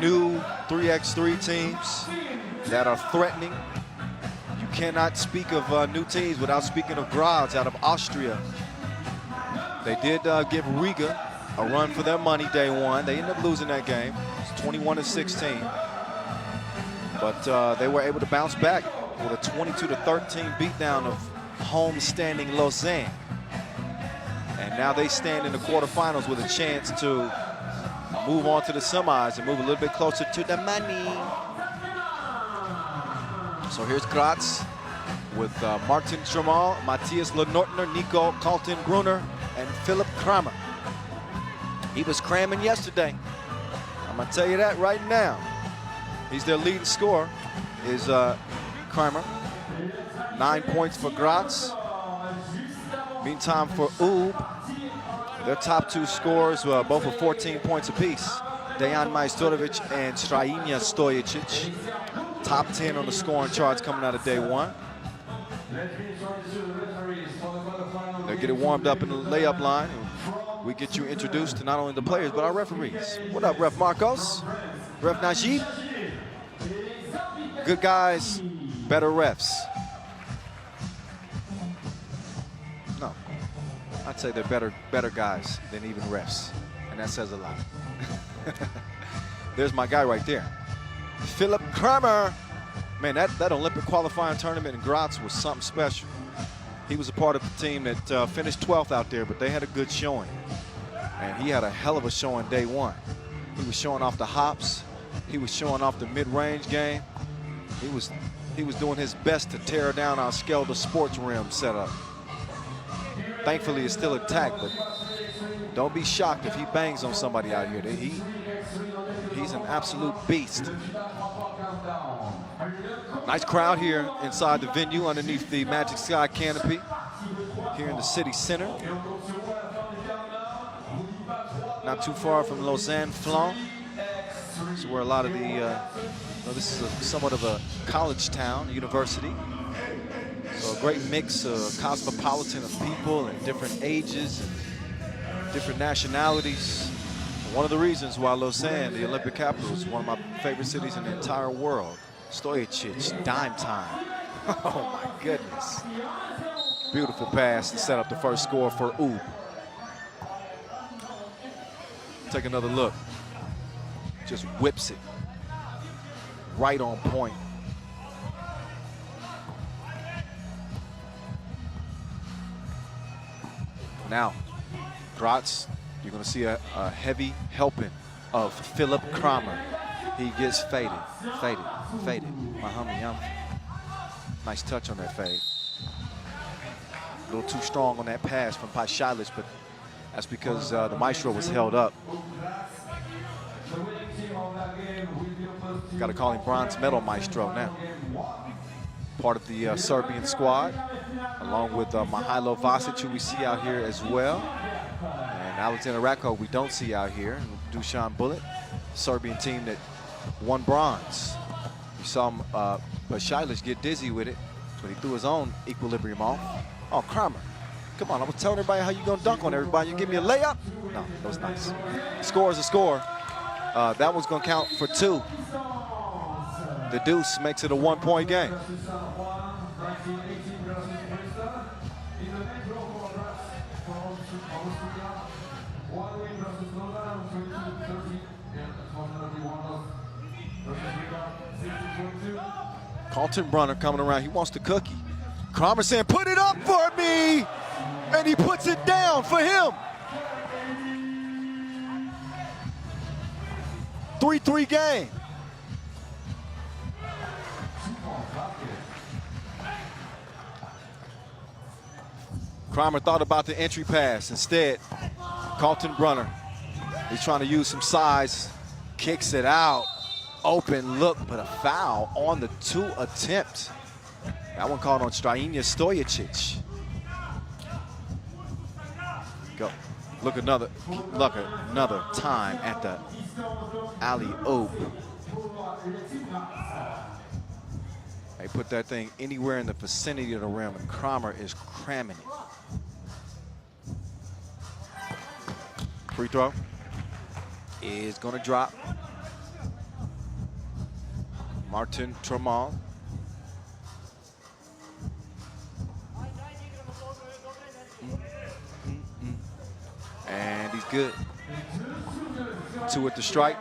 new 3x3 teams that are threatening. You cannot speak of new teams without speaking of Graz out of Austria. They did give Riga a run for their money day 1. They ended up losing that game. It's 21-16. But they were able to bounce back with a 22-13 beatdown of home-standing Lausanne. And now they stand in the quarterfinals with a chance to move on to the semis and move a little bit closer to the money. So here's Graz with Martin Tramal, Matthias Lenortner, Nico Kaltenbrunner, and Philipp Kramer. He was cramming yesterday. I'm gonna tell you that right now. He's their leading scorer, is Kramer. 9 points for Graz. Meantime, for Ube, their top 2 scorers, both with 14 points apiece. Dejan Majstorovic and Strajinja Stojicic. Top 10 on the scoring charts coming out of day 1. They'll get it warmed up in the layup line. We get you introduced to not only the players, but our referees. What up, Ref Marcos? Ref Najib? Good guys, better refs. No, I'd say they're better guys than even refs, and that says a lot. There's my guy right there. Philipp Kramer. Man, that Olympic qualifying tournament in Graz was something special. He was a part of the team that finished 12th out there, but they had a good showing. And he had a hell of a showing day 1. He was showing off the hops. He was showing off the mid-range game. He was doing his best to tear down our Skelter sports rim setup. Thankfully, it's still intact, but don't be shocked if he bangs on somebody out here. He's an absolute beast. Nice crowd here inside the venue underneath the Magic Sky canopy here in the city center. Not too far from Lausanne Flan. This is where a lot of the, this is somewhat of a college town, university. So a great mix, cosmopolitan of people and different ages and different nationalities. One of the reasons why Lausanne, the Olympic capital, is one of my favorite cities in the entire world. Stojicic, dime time. Oh my goodness. Beautiful pass to set up the first score for Ube. Take another look. Just whips it. Right on point. Now, Graz, you're going to see a heavy helping of Philipp Kramer. He gets faded. My homie, nice touch on that fade. A little too strong on that pass from Paishalic, but that's because the maestro was held up. Got to call him bronze medal maestro now. Part of the Serbian squad, along with Mihailo Vasic, who we see out here as well. And Alexander Rako we don't see out here. Dusan Bullet, Serbian team that won bronze. You saw him, Paishalic get dizzy with it, but he threw his own equilibrium off. Oh, Kramer. Come on, I was telling everybody how you gonna dunk on everybody. You give me a layup? No, that was nice. Score is a score. That one's gonna count for 2. The deuce makes it a 1-point game. Kaltenbrunner coming around, he wants the cookie. Kramer saying, put it up for me! And he puts it down for him. 3-3 game. Kramer thought about the entry pass. Instead, Kaltenbrunner, he's trying to use some size, kicks it out. Open look, but a foul on the 2 attempt. That one called on Strajinja Stojicic. Go. Look another time at the alley-oop. They put that thing anywhere in the vicinity of the rim, and Kramer is cramming it. Free throw is gonna drop. Martin Tramal. And he's good. 2 at the strike,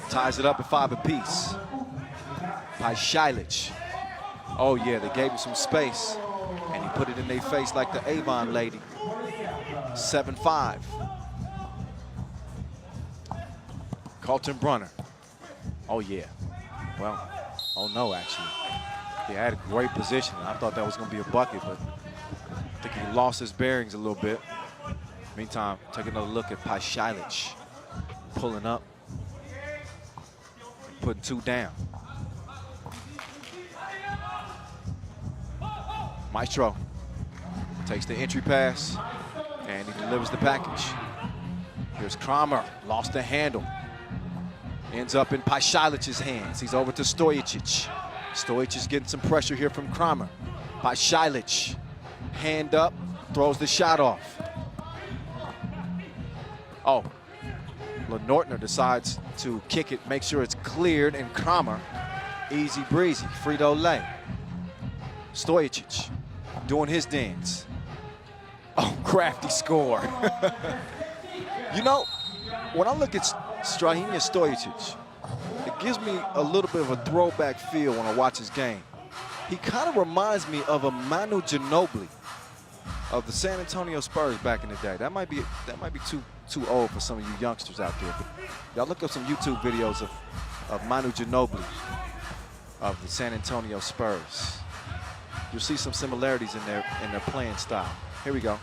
ties it up at 5 apiece. Paishalic. Oh yeah, they gave him some space, and he put it in their face like the Avon lady. 7-5. Kaltenbrunner. Oh yeah. Well, oh no, actually. He had a great position. I thought that was going to be a bucket, but I think he lost his bearings a little bit. Meantime, take another look at Pashailic pulling up, putting 2 down. Maestro takes the entry pass, and he delivers the package. Here's Kramer, lost the handle. Ends up in Pashailic's hands. He's over to Stojicic. Stojicic is getting some pressure here from Kramer. Pashailic, hand up, throws the shot off. Oh, Lenortner decides to kick it, make sure it's cleared, and Kramer, easy breezy, Frito-Lay. Stojicic doing his dance. Oh, crafty score. You know, when I look at Strahinja Stojicic, it gives me a little bit of a throwback feel when I watch his game. He kind of reminds me of a Manu Ginobili of the San Antonio Spurs back in the day. That might be too old for some of you youngsters out there. But y'all look up some YouTube videos of Manu Ginobili of the San Antonio Spurs. You'll see some similarities in their playing style. Here we go.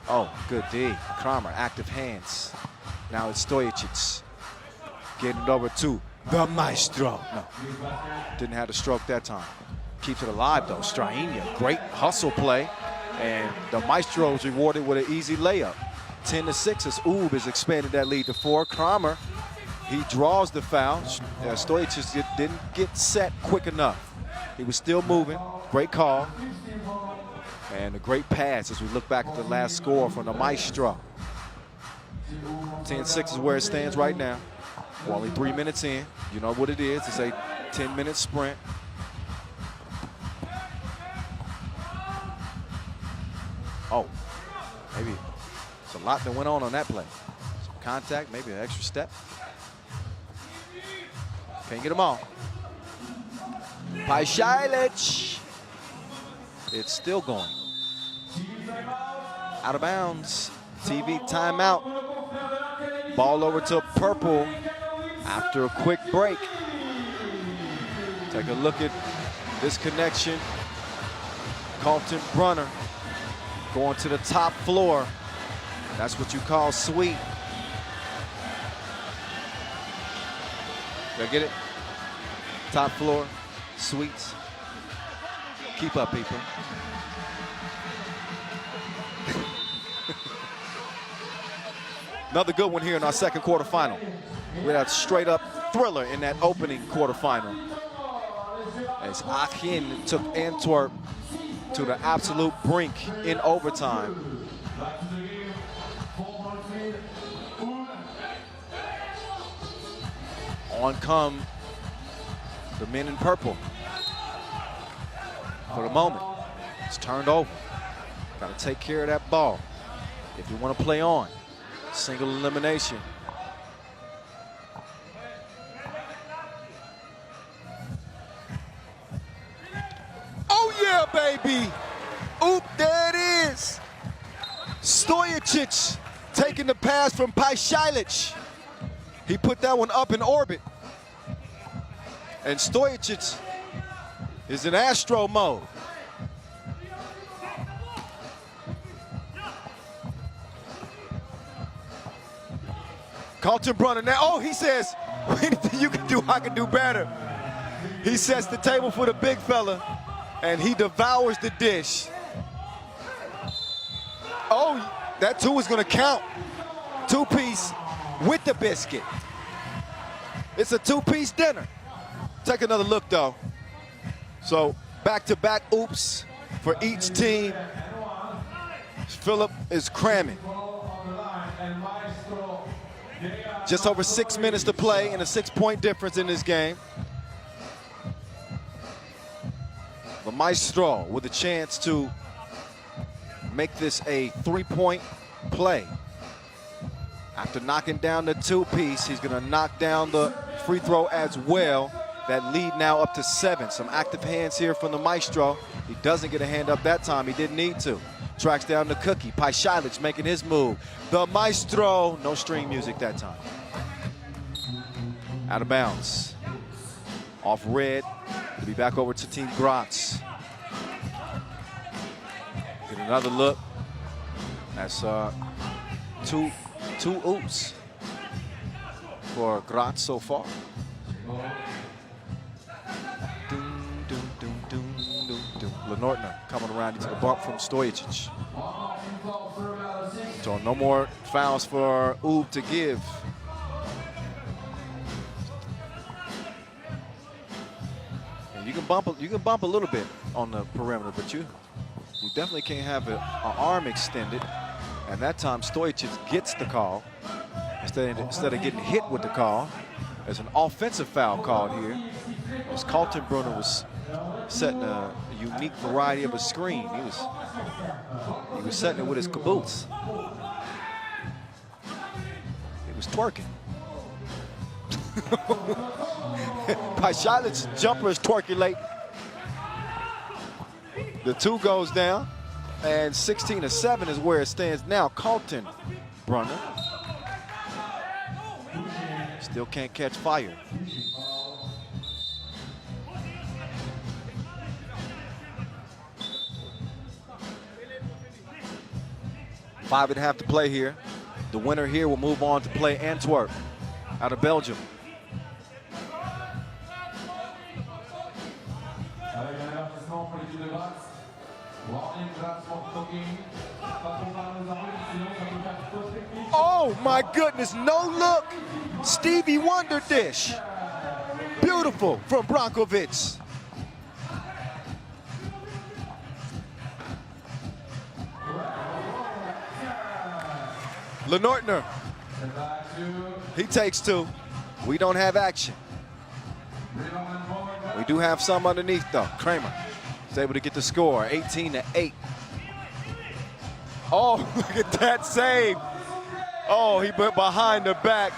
Oh, good D. Kramer, active hands. Now it's Stojicic. Getting it over to the Maestro. No, didn't have the stroke that time. Keeps it alive though. Strahinja, great hustle play. And the Maestro is rewarded with an easy layup. 10-6 as Ube has expanded that lead to 4. Kramer, he draws the foul. Stojicic didn't get set quick enough. He was still moving. Great call. And a great pass as we look back at the last score from the Maestro. 10-6 is where it stands right now. We're only 3 minutes in. You know what it is. It's a 10-minute sprint. Oh, maybe it's a lot that went on that play. Some contact, maybe an extra step. Can't get them all. Pashailic. It's still going. Out of bounds. TV timeout. Ball over to purple after a quick break. Take a look at this connection. Carlton Brunner going to the top floor. That's what you call sweet. Y'all get it? Top floor, sweets. Keep up, people. Another good one here in our second quarterfinal. We had a straight up thriller in that opening quarterfinal as Aachen took Antwerp to the absolute brink in overtime. On come the men in purple. For the moment, it's turned over. Got to take care of that ball if you want to play on. Single elimination. Oh yeah, baby! Oop, there it is. Stojicic taking the pass from Pashailic. He put that one up in orbit. And Stojicic is in Astro mode. Carlton Brunner now, oh, he says, anything you can do, I can do better. He sets the table for the big fella, and he devours the dish. Oh, that 2 is gonna count. 2-piece with the biscuit. It's a 2-piece dinner. Take another look though. So back-to-back oops for each team. Philip is cramming. Just over 6 minutes to play and a 6-point difference in this game. The Maestro with a chance to make this a 3-point play. After knocking down the 2-piece, he's gonna knock down the free throw as well. That lead now up to 7. Some active hands here from the Maestro. He doesn't get a hand up that time. He didn't need to. Tracks down the cookie. Pashailic making his move. The Maestro. No string music that time. Out of bounds. Off red. We'll be back over to Team Graz. Get another look. That's two oops for Graz so far. Lenortner coming around. He took a bump from Stojacic. So no more fouls for Ube to give. And you can bump a little bit on the perimeter, but you definitely can't have an arm extended. And that time Stojacic gets the call instead of getting hit with the call. There's an offensive foul called here. As Kaltenbrunner was setting a unique variety of a screen. He was setting it with his caboose. He was twerking. Pajicic's jumper is twerking late. The 2 goes down, and 16-7 is where it stands now. Kaltenbrunner still can't catch fire. Five and a half to play here. The winner here will move on to play Antwerp out of Belgium. Oh my goodness, no look. Stevie Wonder dish. Beautiful from Brankovic. Lenortner, he takes 2. We don't have action. We do have some underneath though. Kramer is able to get the score, 18-8. Oh, look at that save. Oh, he went behind the back.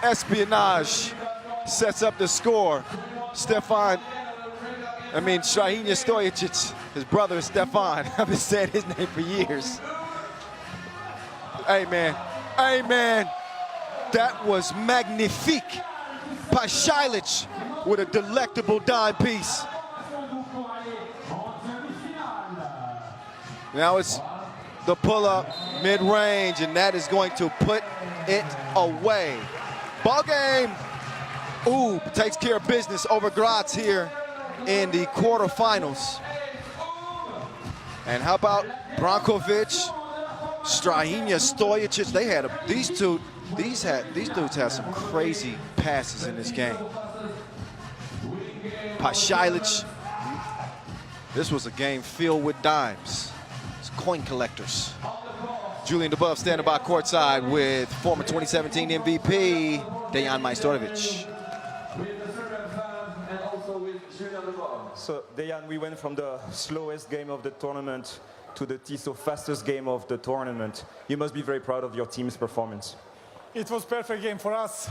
Espionage sets up the score. Shahinja Stojacic, his brother is Stefan. I've been saying his name for years. Hey man, that was magnifique. Pajicic with a delectable dime piece. Now it's the pull-up mid-range, and that is going to put it away. Ball game. Ube takes care of business over Graz here in the quarterfinals. And how about Brankovic? Shahinja Stojacic, they had these dudes had some crazy passes in this game. Pajicic, this was a game filled with dimes. It's coin collectors. Julian Dubuff standing by courtside with former 2017 MVP Dejan Majstorovic. So Dejan, we went from the slowest game of the tournament to the TISO fastest game of the tournament. You must be very proud of your team's performance. It was perfect game for us.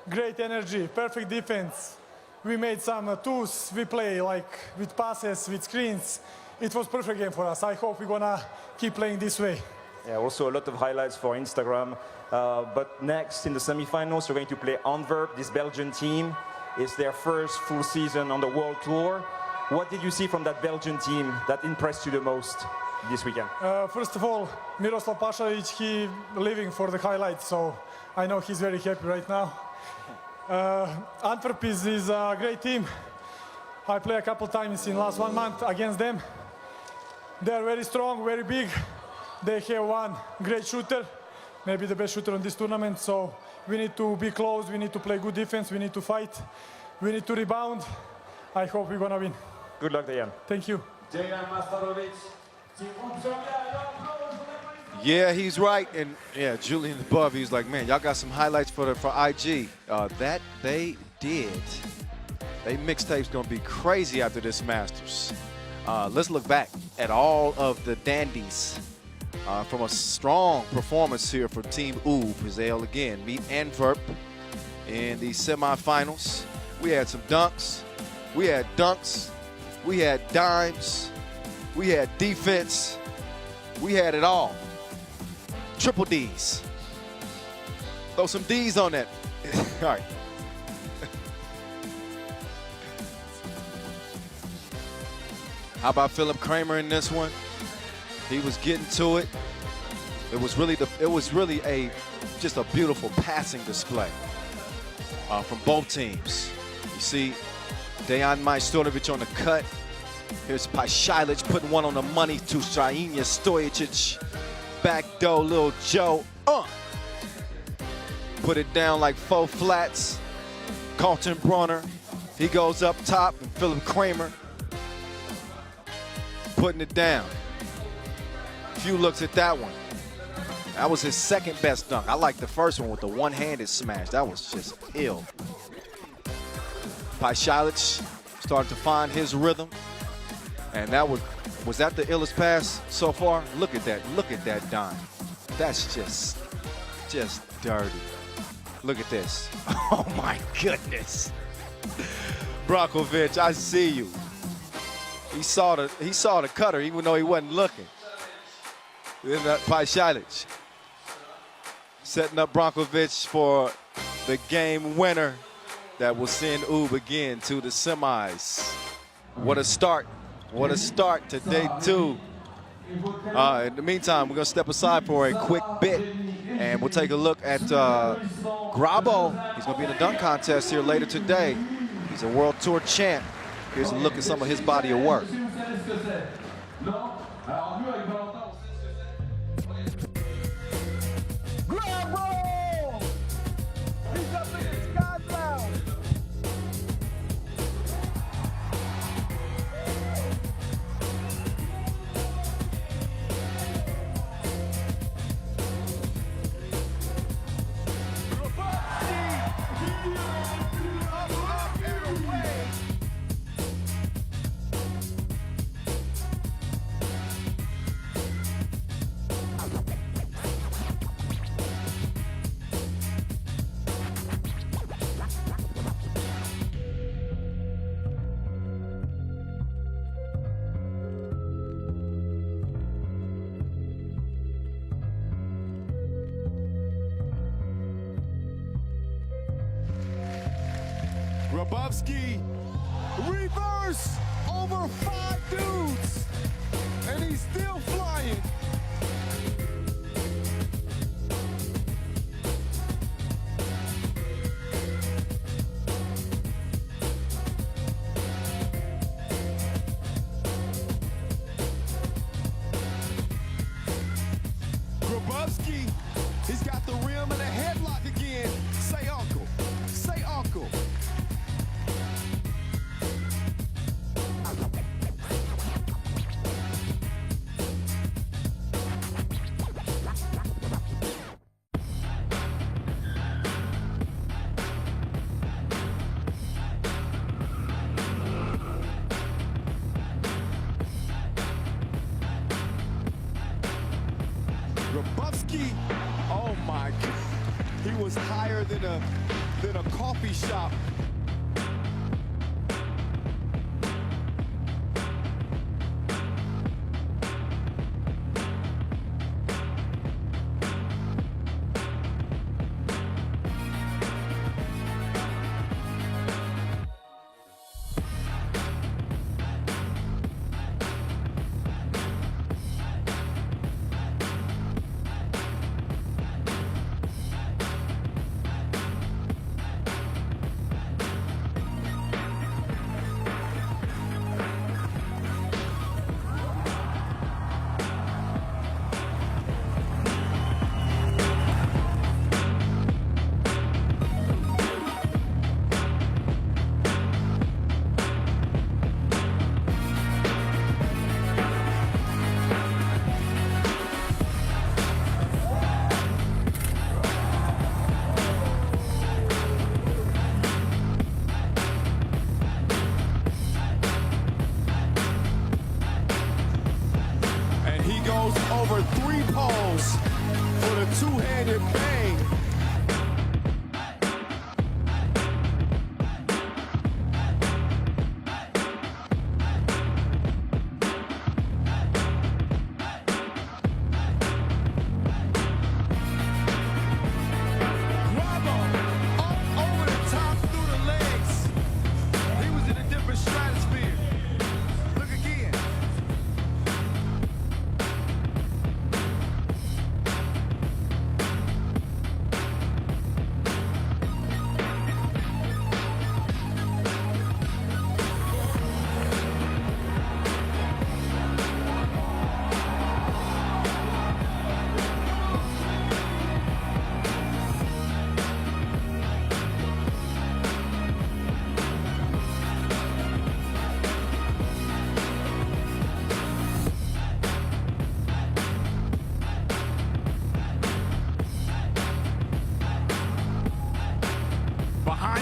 Great energy, perfect defense. We made some twos. We play like with passes, with screens. It was perfect game for us. I hope we're gonna keep playing this way. Yeah, also a lot of highlights for Instagram. But next in the semifinals, you're going to play Antwerp, this Belgian team. It's their first full season on the World Tour. What did you see from that Belgian team that impressed you the most this weekend? First of all, Miroslav Pašalić, he living for the highlights, so I know he's very happy right now. Antwerp is a great team. I played a couple times in last 1 month against them. They are very strong, very big. They have one great shooter, maybe the best shooter on this tournament, so we need to be close, we need to play good defense, we need to fight, we need to rebound. I hope we're gonna win. Good luck, Dejan. Thank you. Yeah, he's right, and yeah, Julian above, he's like, man, y'all got some highlights for IG. That they did. They mixtape's gonna be crazy after this Masters. Let's look back at all of the dandies from a strong performance here for Team Ube, as they'll again meet Antwerp in the semifinals. We had some dunks, we had dimes, we had defense, we had it all. Triple D's. Throw some D's on that. All right. How about Philip Kramer in this one? He was getting to it. It was really just a beautiful passing display from both teams. You see Dejan Majstorovic on the cut. Here's Pashailic putting one on the money to Strajinja Stojicic. Back door, little Joe. Put it down like 4 flats. Carlton Brunner, he goes up top, and Philip Kramer putting it down. Few looks at that one. That was his second best dunk. I like the first one with the one-handed smash. That was just ill. Pashailic started to find his rhythm. And that was that the illest pass so far? Look at that dime. That's just dirty. Look at this. Oh my goodness. Brankovic, I see you. He saw the cutter even though he wasn't looking. Then Pashailic setting up Brankovic for the game winner that will send Ube again to the semis. What a start. What a start to day 2. In the meantime, we're going to step aside for a quick bit, and we'll take a look at Grabo. He's going to be in the dunk contest here later today. He's a World Tour champ. Here's a look at some of his body of work. Grabo! He's up against God's Lounge. Grabowski, reverse over 5 dudes, and he's still flying. Grabowski, he's got the rim and a headlock again. Say uncle, say uncle. Grabowski, oh my God, he was higher than a coffee shop.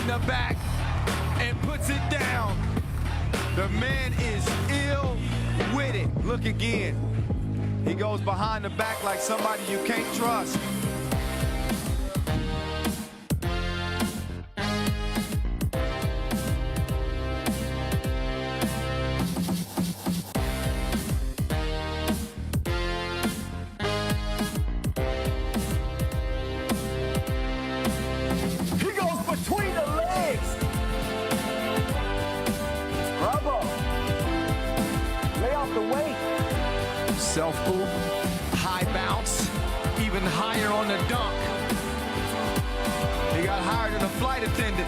behind the back and puts it down. The man is ill with it. Look again. He goes behind the back like somebody you can't trust. Self-move, high bounce, even higher on the dunk. He got higher than a flight attendant.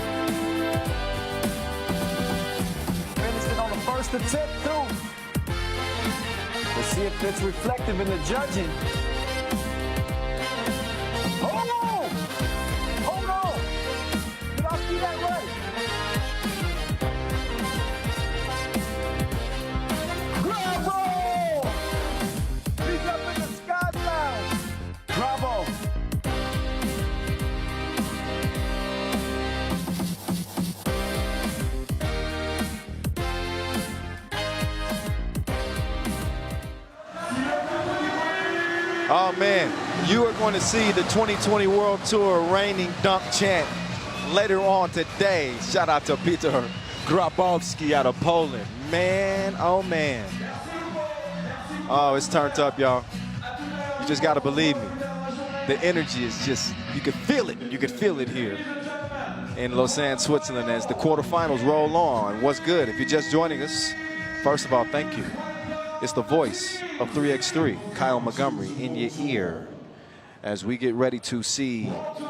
Finished it on the first attempt, too. Let's see if it's reflective in the judging. Hold on! Hold on! Did I see that right? Bravo! He's up in the sky now. Bravo! Oh man, you are going to see the 2020 World Tour reigning dunk champ later on today. Shout out to Peter Grabowski out of Poland. Man, oh man. Oh, it's turned up, y'all. You just got to believe me. The energy is just, you can feel it. You can feel it here in Lausanne, Switzerland as the quarterfinals roll on. What's good? If you're just joining us, first of all, thank you. It's the voice of 3x3, Kyle Montgomery, in your ear as we get ready to see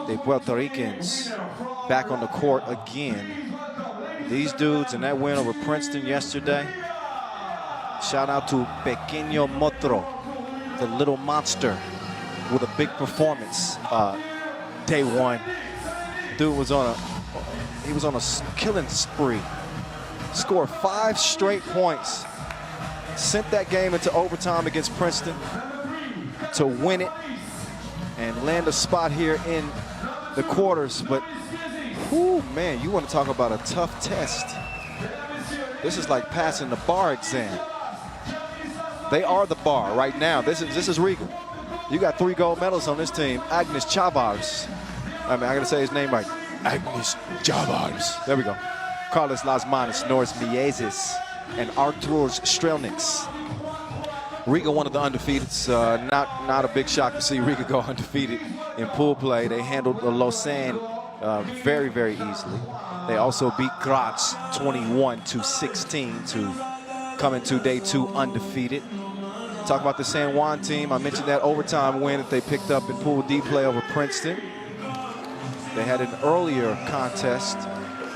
the Puerto Ricans back on the court again. These dudes and that win over Princeton yesterday. Shout out to Pequeño Motro, the little monster with a big performance day one. Dude was on a killing spree. Scored 5 straight points. Sent that game into overtime against Princeton to win it and land a spot here in the quarters. But, whoo, man, you want to talk about a tough test. This is like passing the bar exam. They are the bar right now. This is Riga. You got 3 gold medals on this team. Agnes Chavars. I got to say his name right. Agnes Chavars. There we go. Carlos Las Manos, Norris Miezes, and Arturos Strelniks. Riga, one of the undefeateds. Not a big shock to see Riga go undefeated in pool play. They handled Lausanne very, very easily. They also beat Graz 21-16 to come into day 2 undefeated. Talk about the San Juan team. I mentioned that overtime win that they picked up in pool D play over Princeton. They had an earlier contest.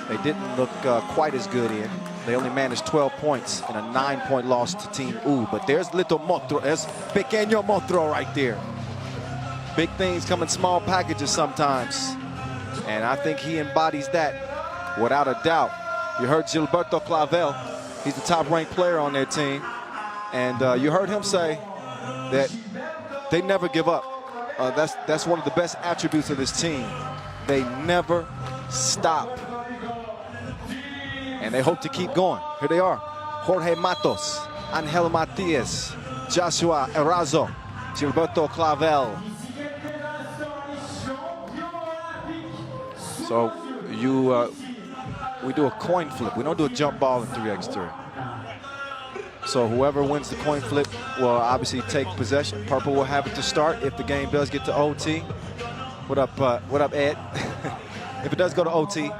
They didn't look quite as good in. They only managed 12 points in a 9-point loss to Team Ube. But there's little Motro, there's Pequeño Motro right there. Big things come in small packages sometimes. And I think he embodies that without a doubt. You heard Gilberto Clavel. He's the top-ranked player on their team. And you heard him say that they never give up. That's one of the best attributes of this team. They never stop. And they hope to keep going. Here they are. Jorge Matos, Angel Matias, Joshua Erazo, Gilberto Clavel. So we do a coin flip. We don't do a jump ball in 3x3. So whoever wins the coin flip will obviously take possession. Purple will have it to start if the game does get to OT. What up, Ed? If it does go to OT,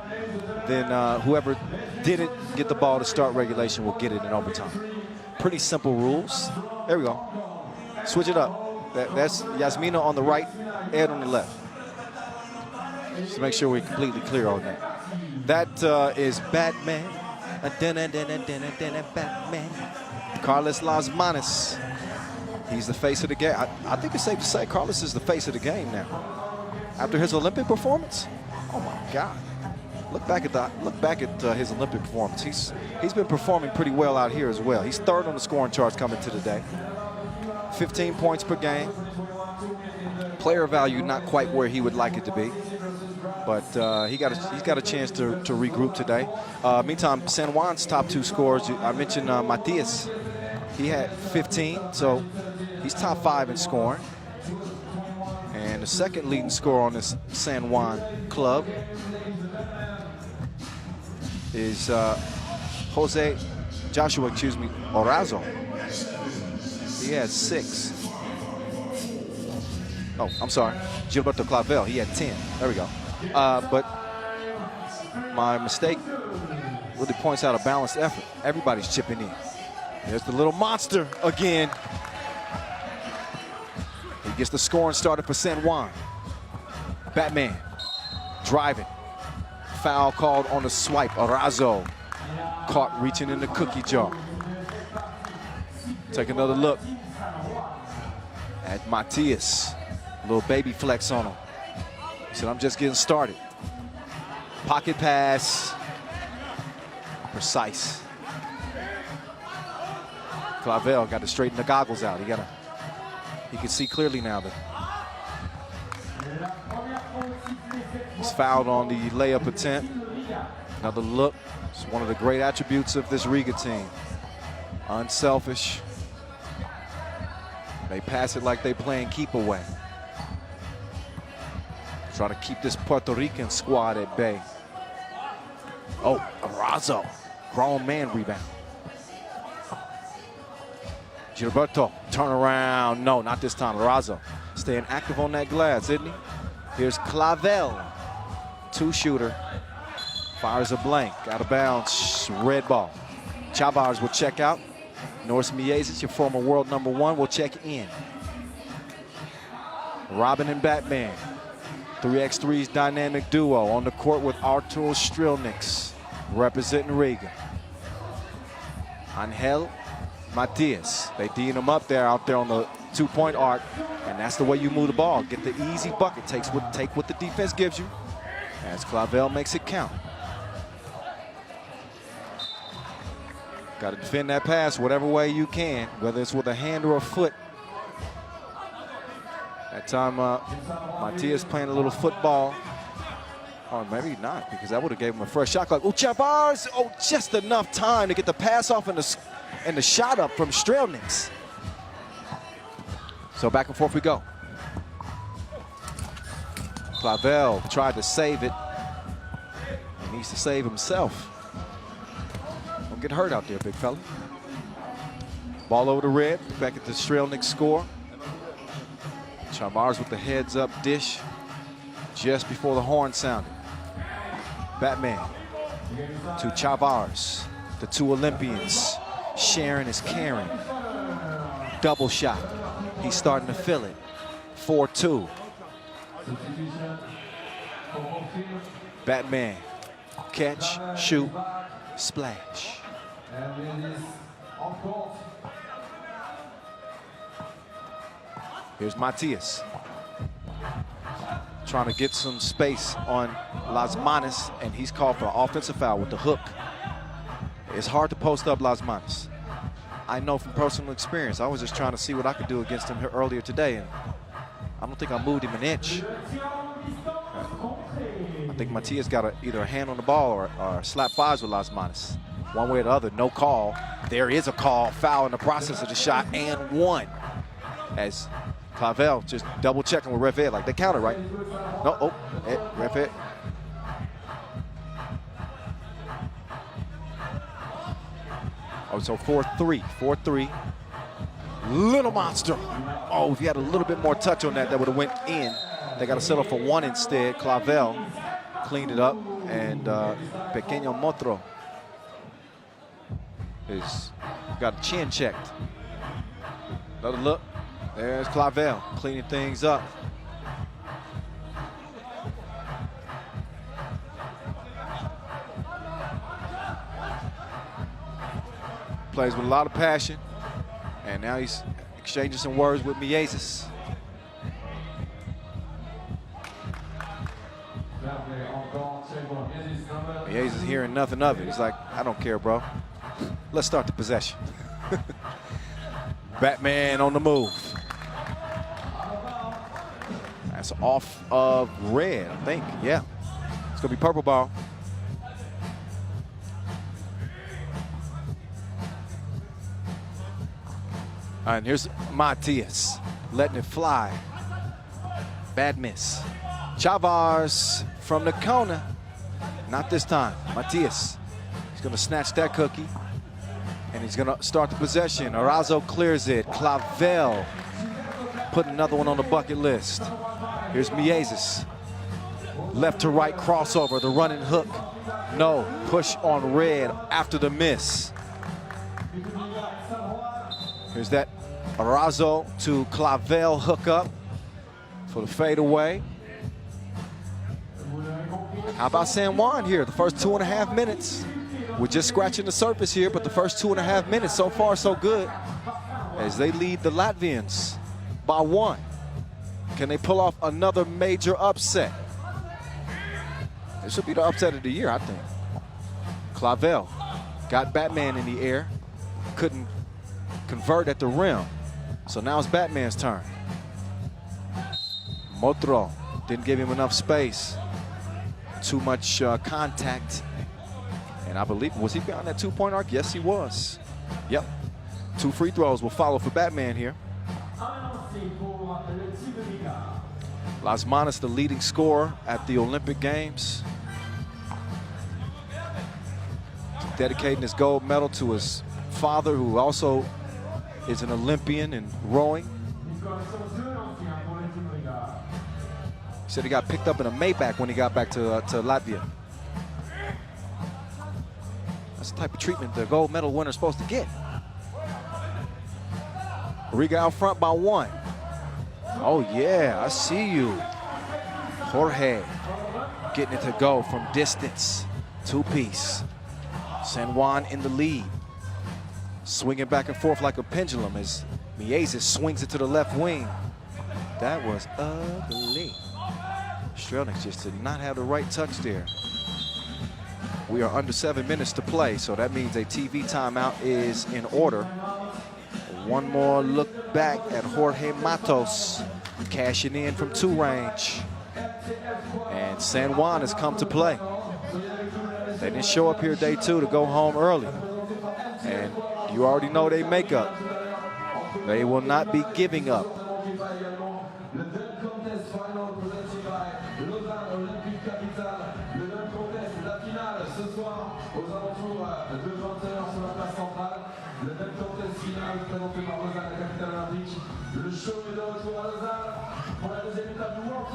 then whoever didn't get the ball to start regulation will get it in overtime. Pretty simple rules. There we go. Switch it up. That's Yasmina on the right, Ed on the left. Just to make sure we're completely clear on that. That is Batman. Batman. Carlos Las Manos. He's the face of the game. I think it's safe to say Carlos is the face of the game now. After his Olympic performance, oh my God. Look back at his Olympic performance. He's been performing pretty well out here as well. He's 3rd on the scoring charts coming to the day. 15 points per game. Player value not quite where he would like it to be, but he's got a chance to regroup today. Meantime, San Juan's top 2 scorers, I mentioned Matias. He had 15, so he's top 5 in scoring. And the second leading scorer on this San Juan club is Joshua Orazo. He has 6. Oh, I'm sorry, Gilberto Clavel, he had 10. There we go. But my mistake really points out a balanced effort. Everybody's chipping in. There's the little monster again. He gets the scoring started for San Juan. Batman driving. Foul called on the swipe. Orazo caught reaching in the cookie jar. Take another look at Matias. Little baby flex on him. He said, I'm just getting started. Pocket pass. Precise. Clavel got to straighten the goggles out. He can see clearly now that he's fouled on the layup attempt. Another look. It's one of the great attributes of this Riga team. Unselfish. They pass it like they playing keep away. Try to keep this Puerto Rican squad at bay. Oh, Orazo, grown man rebound. Gilberto, turn around. No, not this time. Orazo staying active on that glass, isn't he? Here's Clavel, 2-shooter. Fires a blank, out of bounds, red ball. Chavars will check out. Norris Miezes, your former world #1, will check in. Robin and Batman. 3x3's dynamic duo on the court with Artur Strilniks representing Riga. Angel Matias. They D'ing him up there out there on the 2-point arc, and that's the way you move the ball. Get the easy bucket. Take what the defense gives you, as Clavel makes it count. Got to defend that pass whatever way you can, whether it's with a hand or a foot. That time, Matias playing a little football. Or maybe not, because that would have gave him a fresh shot clock. Oh, Chavars! Oh, just enough time to get the pass off and the shot up from Strelniks. So back and forth we go. Clavel tried to save it. He needs to save himself. Don't get hurt out there, big fella. Ball over the red. Back at the Strelniks score. Chavars with the heads-up dish just before the horn sounded. Batman to Chavars, the 2 Olympians. Sharing is caring. Double shot. He's starting to feel it. 4-2. Batman, catch, shoot, splash. Here's Matias. Trying to get some space on Las Manos, and he's called for an offensive foul with the hook. It's hard to post up Las Manos. I know from personal experience. I was just trying to see what I could do against him here earlier today, and I don't think I moved him an inch. I think Matias got either a hand on the ball or slap fives with Las Manos. One way or the other, no call. There is a call, foul in the process of the shot, and one. As Clavel just double checking with Ref Ed, like they counted, right? No, oh, Ref Ed. Oh, so 4-3, 4-3. Little monster. Oh, if you had a little bit more touch on that, that would have went in. They got to settle for 1 instead. Clavel cleaned it up, and Pequeño Motro is got a chin checked. Another look. There's Clavel cleaning things up. Plays with a lot of passion, and now he's exchanging some words with Miezes. Miezes is hearing nothing of it. He's like, I don't care, bro. Let's start the possession. Batman on the move. That's off of red, I think, yeah. It's going to be purple ball. All right, and here's Matias letting it fly. Bad miss. Chavars from the corner. Not this time. Matias. He's going to snatch that cookie. And he's going to start the possession. Arazo clears it. Clavel put another one on the bucket list. Here's Miezes. Left to right crossover. The running hook. No. Push on red after the miss. Here's that Arazo to Clavel hookup for the fadeaway. How about San Juan here? The first 2.5 minutes. We're just scratching the surface here, but the first 2.5 minutes, so far so good, as they lead the Latvians by 1. Can they pull off another major upset? It should be the upset of the year, I think. Clavel got Batman in the air, couldn't convert at the rim. So now it's Batman's turn. Motro didn't give him enough space. Too much contact. And I believe, was he behind that 2-point arc? Yes, he was. Yep. 2 free throws will follow for Batman here. Las Manas, the leading scorer at the Olympic Games. Dedicating his gold medal to his father, who also is an Olympian in rowing. He said he got picked up in a Maybach when he got back to Latvia. That's the type of treatment the gold medal winner is supposed to get. Riga out front by 1. Oh yeah, I see you. Jorge getting it to go from distance. 2-piece. San Juan in the lead. Swinging back and forth like a pendulum as Miezes swings it to the left wing. That was ugly. Strelnick just did not have the right touch there. We are under 7 minutes to play, so that means a TV timeout is in order. One more look back at Jorge Matos, cashing in from 2 range. And San Juan has come to play. They didn't show up here day 2 to go home early. And you already know they make up. They will not be giving up.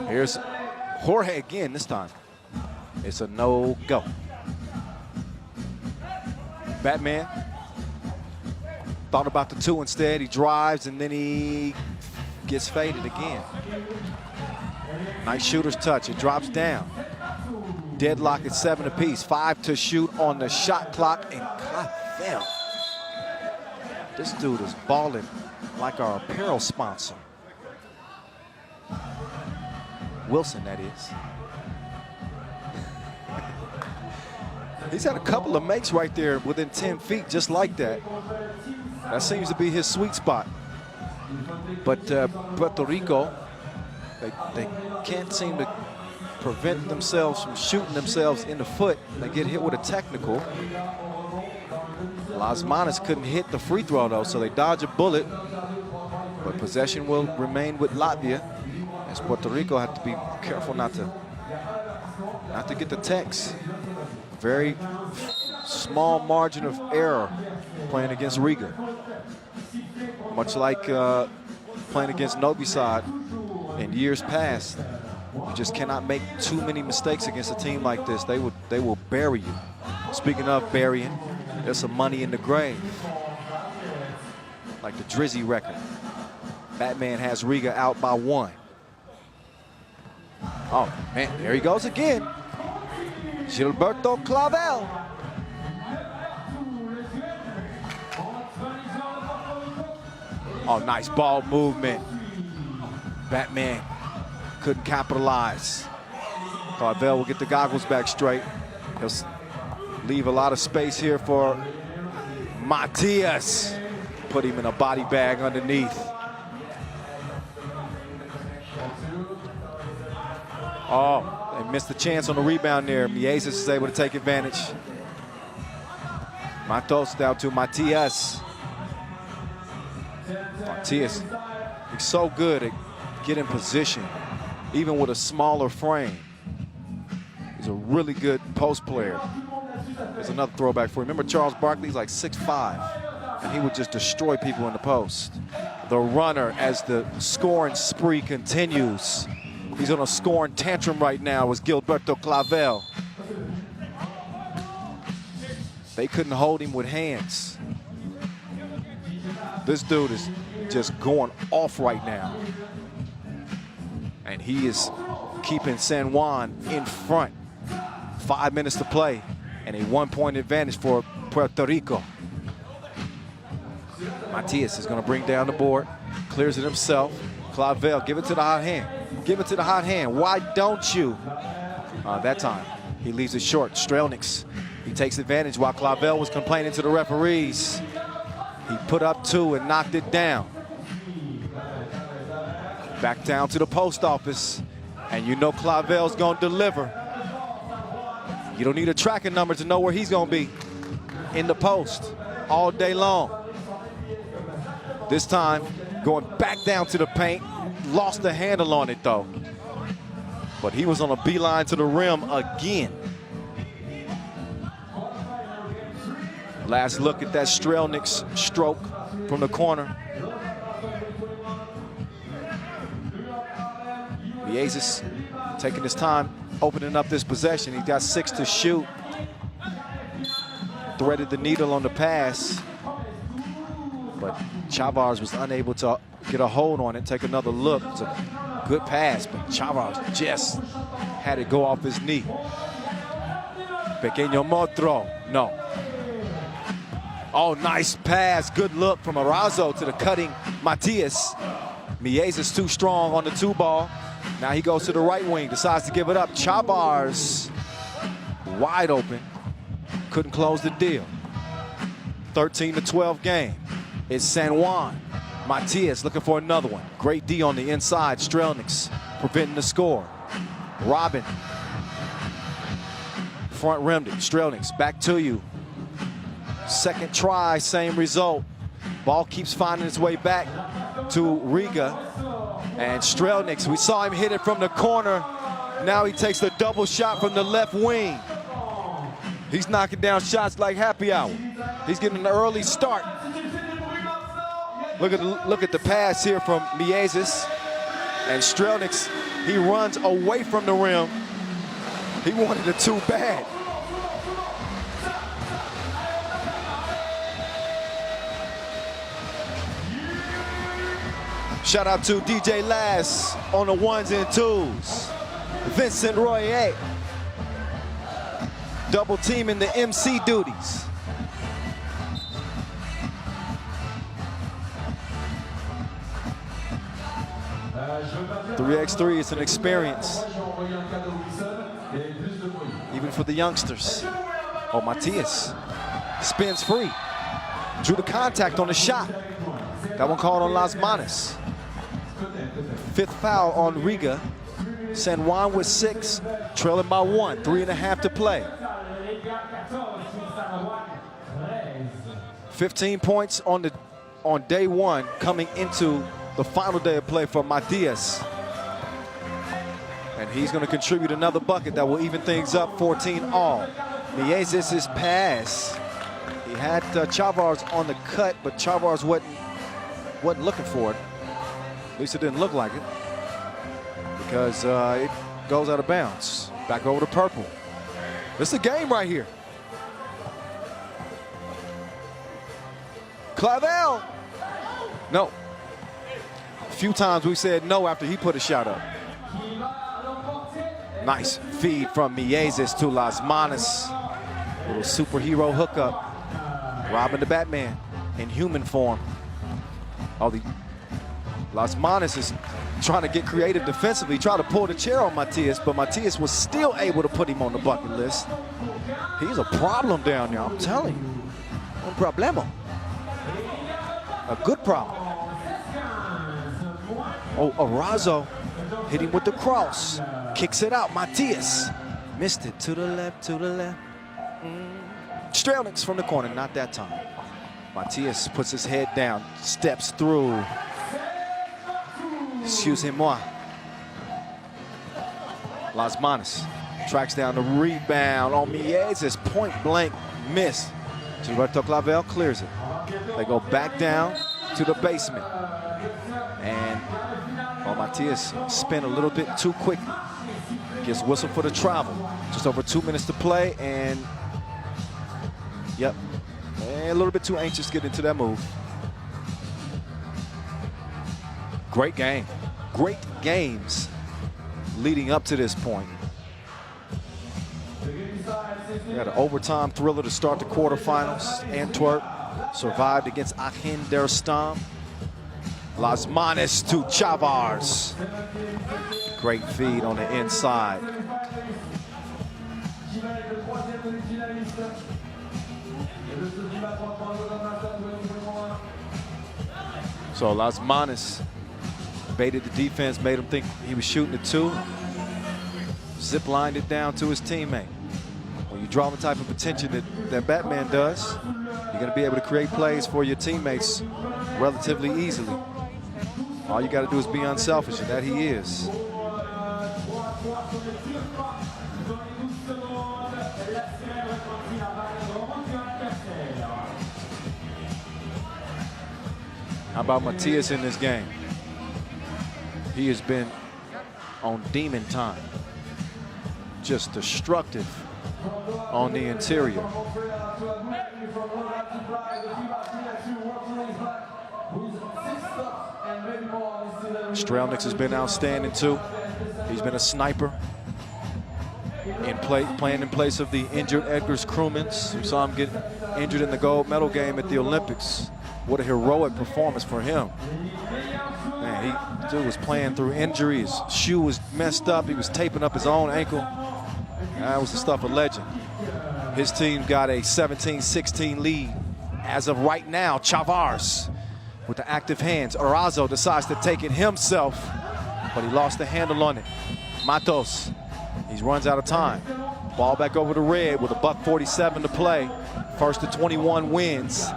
Here's Jorge again this time. It's a no-go. Batman thought about the 2 instead. He drives and then he gets faded again. Nice shooter's touch. It drops down. Deadlock at 7 apiece. 5 to shoot on the shot clock. And Clavel. This dude is balling like our apparel sponsor. Wilson, that is. He's had a couple of makes right there within 10 feet, just like that. That seems to be his sweet spot. But Puerto Rico, they can't seem to prevent themselves from shooting themselves in the foot. They get hit with a technical. Las Manas couldn't hit the free throw, though, so they dodge a bullet. But possession will remain with Latvia, as Puerto Rico have to be careful not to get the techs. Very small margin of error playing against Riga. Much like playing against Novi Sad in years past. You just cannot make too many mistakes against a team like this. They will bury you. Speaking of burying, there's some money in the grave. Like the Drizzy record. Batman has Riga out by 1. Oh, man, there he goes again. Gilberto Clavel. Oh, nice ball movement. Batman couldn't capitalize. Clavel will get the goggles back straight. He'll leave a lot of space here for Matias. Put him in a body bag underneath. Oh, they Missed the chance on the rebound there. Miezis is able to take advantage. Matos down to Matias. Matias, he's so good at getting position, even with a smaller frame. He's a really good post player. There's another throwback for you. Remember Charles Barkley? He's like 6'5", and he would just destroy people in the post. The runner as the scoring spree continues. He's on a scoring tantrum right now as Gilberto Clavel. They couldn't hold him with hands. This dude is just going off right now. And he is keeping San Juan in front. 5 minutes to play and a 1-point advantage for Puerto Rico. Matias is going to bring down the board, clears it himself. Clavel, give it to the hot hand. Give it to the hot hand. Why don't you? That time, he leaves it short. Strelniks, he takes advantage while Clavel was complaining to the referees. He put up 2 and knocked it down. Back down to the post office, and you know Clavel's going to deliver. You don't need a tracking number to know where he's going to be in the post all day long. This time, going back down to the paint, lost the handle on it though. But he was on a beeline to the rim again. Last look at that Strelniks stroke from the corner. Miezis taking his time, opening up this possession. He's got 6 to shoot. Threaded the needle on the pass, but Chavez was unable to get a hold on it. Take another look. It's a good pass, but Chavez just had it go off his knee. Pequeño Motro, no. Oh, nice pass. Good look from Arazo to the cutting Matias. Miezis too strong on the 2-ball. Now he goes to the right wing, decides to give it up. Chavez wide open. Couldn't close the deal. 13-12 game. It's San Juan. Matias looking for another one. Great D on the inside. Strelniks preventing the score. Robin. Front rimmed it. Strelniks back to you. Second try, same result. Ball keeps finding its way back to Riga. And Strelniks, we saw him hit it from the corner. Now he takes the double shot from the left wing. He's knocking down shots like happy hour. He's getting an early start. Look at the pass here from Miezis. And Strelniks, he runs away from the rim. He wanted it too bad. Shout out to DJ Lass on the 1s and 2s. Vincent Royer. Double teaming the MC duties. Three x 3 is an experience, even for the youngsters. Oh, Matias spins free. Drew the contact on the shot. That one called on Las Manos. 5th foul on Riga. San Juan with 6, trailing by 1, 3.5 to play. 15 points on day 1 coming into the final day of play for Matias. And he's going to contribute another bucket that will even things up, 14 all. Miezis' pass. He had Chavez on the cut, but Chavez wasn't looking for it. At least it didn't look like it, because it goes out of bounds. Back over to purple. This is a game right here. Clavel. No. A few times we said no after he put a shot up. Nice feed from Miezis to Las Manos. Little superhero hookup. Robin the Batman in human form. Las Manos is trying to get creative defensively, try to pull the chair on Matias, but Matias was still able to put him on the bucket list. He's a problem down there, I'm telling you. Un problema. A good problem. Oh, Arazo hit him with the cross. Kicks it out, Matthias. Missed it to the left, to the left. Strelniks from the corner, not that time. Matthias puts his head down, steps through. Excusez-moi. Las Manos tracks down the rebound on Mieses, point blank miss. Gilberto Clavel clears it. They go back down to the basement. And Matthias spin a little bit too quickly. Gets whistled for the travel. Just over 2 minutes to play, and yep, and a little bit too anxious to get into that move. Great game. Great games leading up to this point. We had an overtime thriller to start the quarterfinals. Antwerp survived against Aachen der Stamm. Las Manos to Chavars. Great feed on the inside. So Las Manos baited the defense, made him think he was shooting it too. Zip-lined it down to his teammate. When you draw the type of attention that Batman does, you're going to be able to create plays for your teammates relatively easily. All you got to do is be unselfish, and that he is. How about Matthias in this game? He has been on demon time. Just destructive on the interior. Strelniks has been outstanding too. He's been a sniper playing in place of the injured Edgars Krumens. We saw him get injured in the gold medal game at the Olympics. What a heroic performance for him. Man, dude was playing through injuries. His shoe was messed up. He was taping up his own ankle. That was the stuff of legend. His team got a 17-16 lead. As of right now, Chavars with the active hands. Arazo decides to take it himself, but he lost the handle on it. Matos, he runs out of time. Ball back over to Red with a $1:47 to play. First to 21 wins.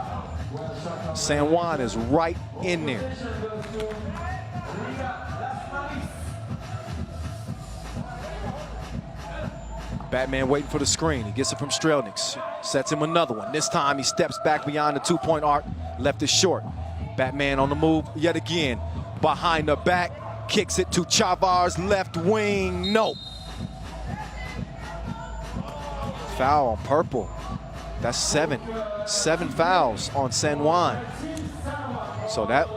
San Juan is right in there. Batman waiting for the screen. He gets it from Strelniks. Sets him another one. This time he steps back beyond the two-point arc. Left is short. Batman on the move yet again. Behind the back. Kicks it to Chavars, left wing. No. Foul on purple. That's seven fouls on San Juan. So that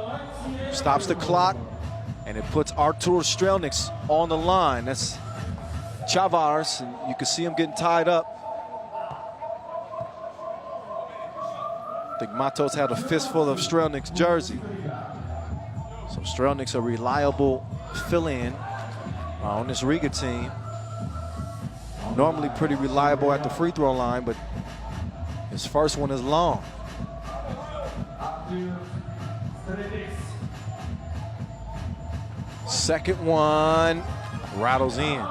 stops the clock, and it puts Artur Strelniks on the line. That's Chavars, and you can see him getting tied up. I think Matos had a fistful of Strelniks' jersey. So Strelniks a reliable fill-in on this Riga team. Normally pretty reliable at the free throw line, but his first one is long. Second one rattles in.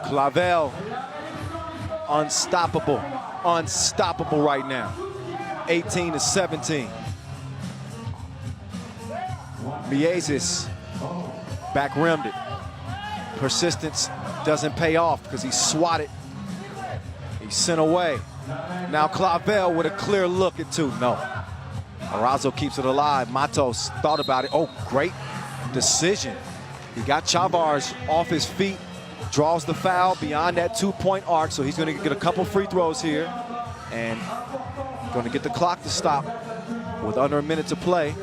Clavel, unstoppable right now. 18-17. Mieses back rimmed it. Persistence doesn't pay off because he's swatted. He's sent away. Now Clavel with a clear look at two. No. Arazo keeps it alive. Matos thought about it. Oh, great decision. He got Chavars off his feet, draws the foul beyond that two-point arc, so he's going to get a couple free throws here and going to get the clock to stop with under a minute to play.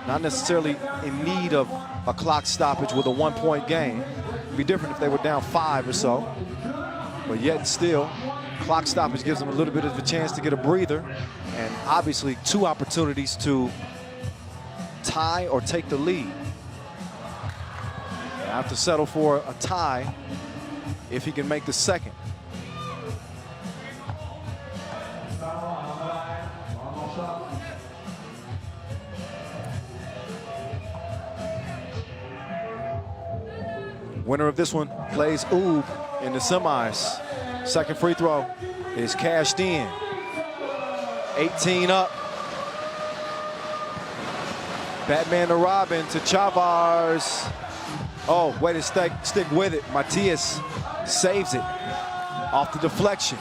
Not necessarily in need of a clock stoppage with a one-point game. It'd be different if they were down 5 or so. But yet and still, clock stoppage gives them a little bit of a chance to get a breather. And obviously 2 opportunities to tie or take the lead. They have to settle for a tie if he can make the second. Winner of this one plays Ube in the semis. Second free throw is cashed in. 18 up. Batman to Robin to Chavars. Oh, way to stick with it. Matias saves it off the deflection.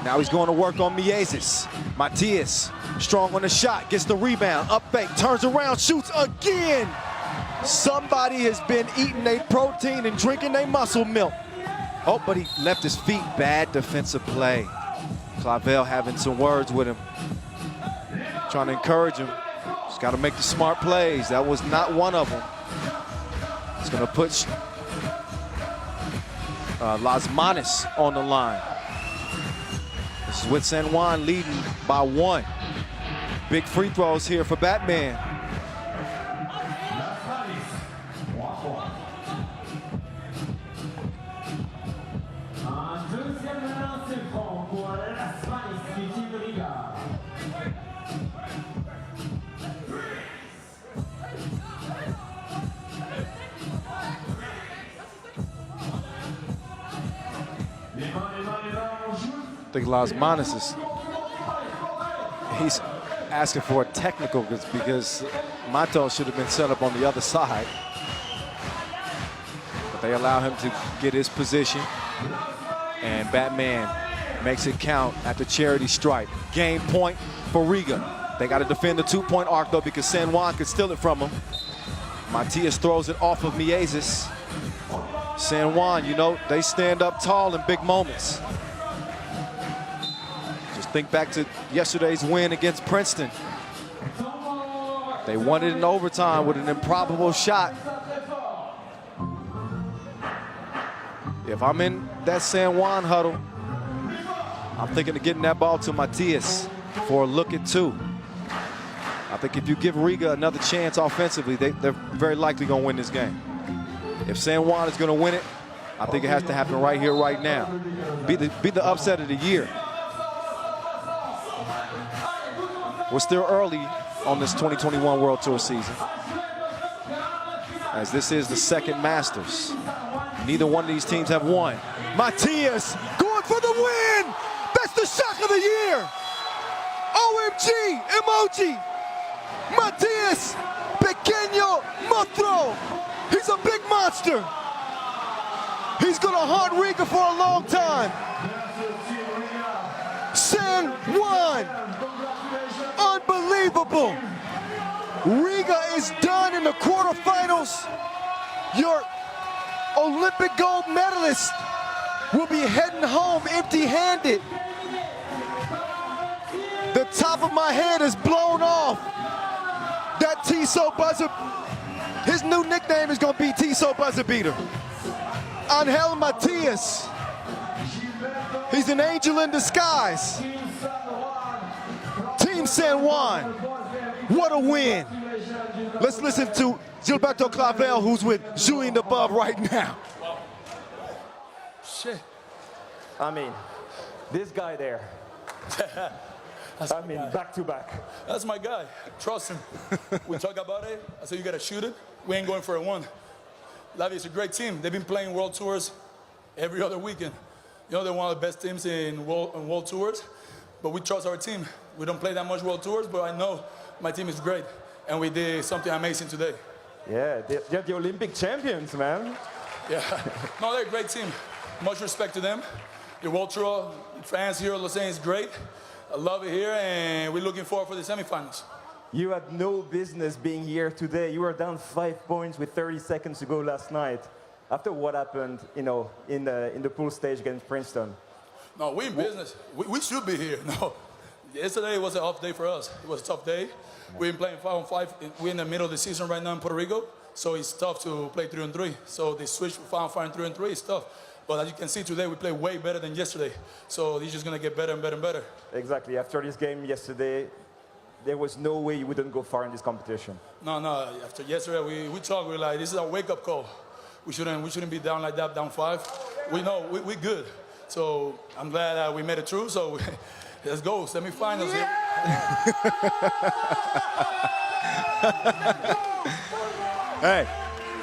Now he's going to work on Miezes. Matias, strong on the shot, gets the rebound, up fake, turns around, shoots again. Somebody has been eating their protein and drinking their muscle milk. Oh, but he left his feet. Bad defensive play. Clavel having some words with him, trying to encourage him. Just got to make the smart plays. That was not one of them. It's going to put Las Manos on the line. This is with San Juan leading by 1. Big free throws here for Batman. I think Las Manos he's asking for a technical because Matos should have been set up on the other side. But they allow him to get his position. And Batman makes it count at the charity stripe. Game point for Riga. They got to defend the 2-point arc though because San Juan could steal it from him. Matias throws it off of Miezes. San Juan, you know, they stand up tall in big moments. Think back to yesterday's win against Princeton. They won it in overtime with an improbable shot. If I'm in that San Juan huddle, I'm thinking of getting that ball to Matias for a look at 2. I think if you give Riga another chance offensively, they're very likely going to win this game. If San Juan is going to win it, I think it has to happen right here, right now. Be the upset of the year. We're still early on this 2021 World Tour season, as this is the second Masters. Neither one of these teams have won. Matias going for the win! That's the shock of the year! OMG, emoji! Matias, pequeño monstruo! He's a big monster! He's gonna haunt Riga for a long time! San Juan! Unbelievable. Riga is done in the quarterfinals. Your Olympic gold medalist will be heading home empty-handed. The top of my head is blown off. That Tiso buzzer, his new nickname is going to be Tiso Buzzer Beater. Angel Matias. He's an angel in disguise. Team San Juan, what a win. Let's listen to Gilberto Clavel, who's with Julien Above right now. Shit. I mean, this guy there. Back to back. That's my guy. Trust him. We talk about it. I said, you got to shoot it. We ain't going for a 1. Lavi is a great team. They've been playing World Tours every other weekend. You know, they're one of the best teams in World Tours, but we trust our team. We don't play that much World Tours, but I know my team is great, and we did something amazing today. Yeah, they're the Olympic champions, man. Yeah, no, they're a great team. Much respect to them. The World Tour fans here at Lausanne is great. I love it here, and we're looking forward for the semifinals. You had no business being here today. You were down 5 points with 30 seconds to go last night. After what happened, you know, in the pool stage against Princeton. No, we're in business. We should be here. No, yesterday was an off day for us. It was a tough day. We've been playing 5-on-5. We're in the middle of the season right now in Puerto Rico, so it's tough to play 3-on-3. So the switch from 5-on-5 and 3-on-3 is tough. But as you can see today, we play way better than yesterday. So it's just going to get better and better and better. Exactly. After this game yesterday, there was no way you wouldn't go far in this competition. No. After yesterday, we talked. We're like, this is a wake-up call. We shouldn't be down like that, down 5. We know we're good. So I'm glad we made it through. So let's go, semifinals here. Hey,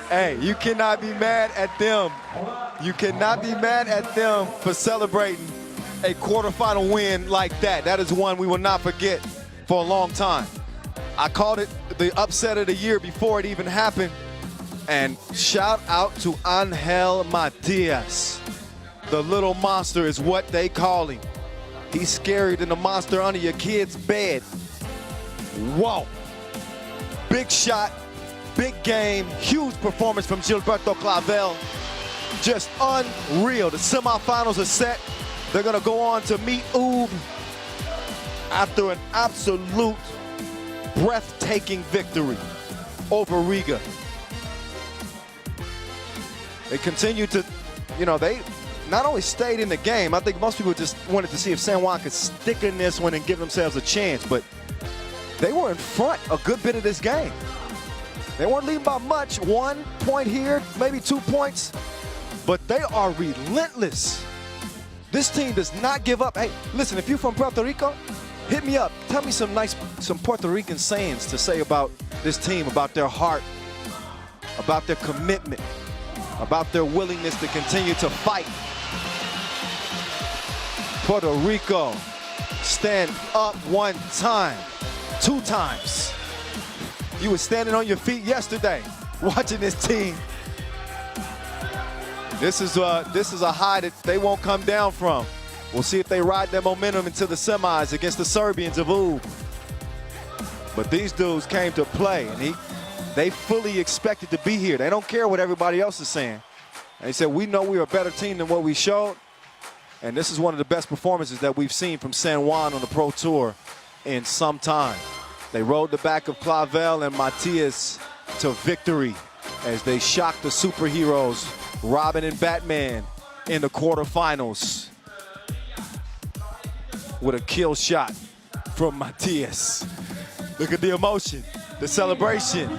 Hey, you cannot be mad at them. You cannot be mad at them for celebrating a quarterfinal win like that. That is one we will not forget for a long time. I called it the upset of the year before it even happened. And shout out to Angel Matias. The little monster is what they call him. He's scarier than the monster under your kid's bed. Whoa. Big shot. Big game, huge performance from Gilberto Clavel. Just unreal. The semifinals are set. They're gonna go on to meet Ube after an absolute breathtaking victory over Riga. They continue to, they not only stayed in the game, I think most people just wanted to see if San Juan could stick in this one and give themselves a chance, but they were in front a good bit of this game. They weren't leading by much, 1 point here, maybe 2 points, but they are relentless. This team does not give up. Hey, listen, if you're from Puerto Rico, hit me up. Tell me some Puerto Rican sayings to say about this team, about their heart, about their commitment, about their willingness to continue to fight. Puerto Rico, stand up 1 time, 2 times. You were standing on your feet yesterday watching this team. This is a high that they won't come down from. We'll see if they ride their momentum into the semis against the Serbians of Ube. But these dudes came to play, and they fully expected to be here. They don't care what everybody else is saying. They said, we know we're a better team than what we showed. And this is one of the best performances that we've seen from San Juan on the Pro Tour in some time. They rode the back of Clavel and Matias to victory as they shocked the superheroes, Robin and Batman, in the quarterfinals with a kill shot from Matias. Look at the emotion, the celebration.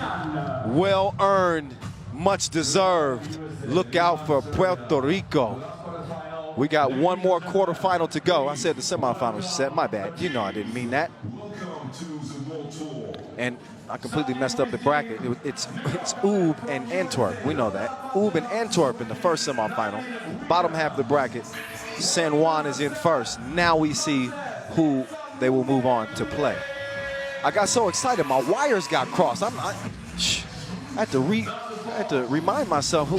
Well earned, much deserved. Look out for Puerto Rico. We got 1 more quarterfinal to go. I said the semifinals set, my bad. You know I didn't mean that. And I completely messed up the bracket. It's Ube and Antwerp. We know that. Ube and Antwerp in the first semifinal. Bottom half of the bracket, San Juan is in first. Now we see who they will move on to play. I got so excited, my wires got crossed. I had to remind myself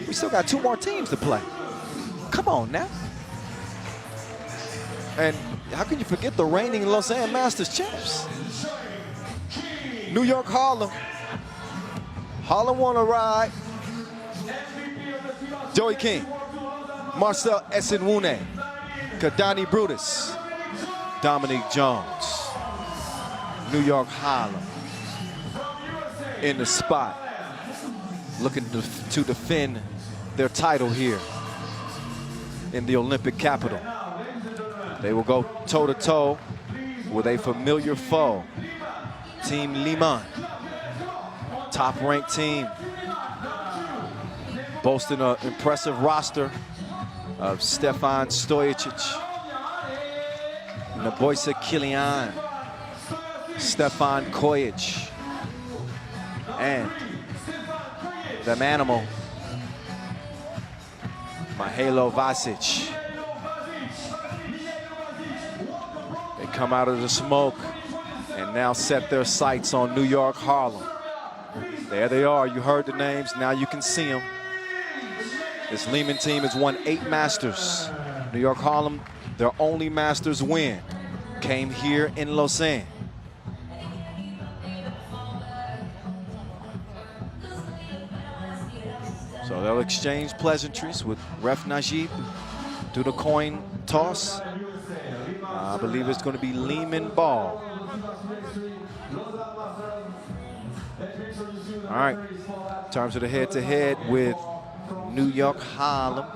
we still got 2 more teams to play. Come on now. And how can you forget the reigning Lausanne Masters champs? New York Harlem. Harlem want to ride. Joey King, Marcel Essenwune, Kadani Brutus, Dominic Jones. New York Harlem in the spot, looking to defend their title here in the Olympic capital. They will go toe-to-toe with a familiar foe, Team Liman, top-ranked team, boasting an impressive roster of Stefan Stojicic, Naboisa Kilian, Stefan Kojic, and the animal, Mihajlo Vasic. They come out of the smoke and now set their sights on New York Harlem. There they are. You heard the names. Now you can see them. This Lehman team has won 8 Masters. New York Harlem, their only Masters win, came here in Lausanne. So they'll exchange pleasantries with Ref Najib, do the coin toss. I believe it's going to be Lehman ball. All right, in terms of the head-to-head with New York Harlem,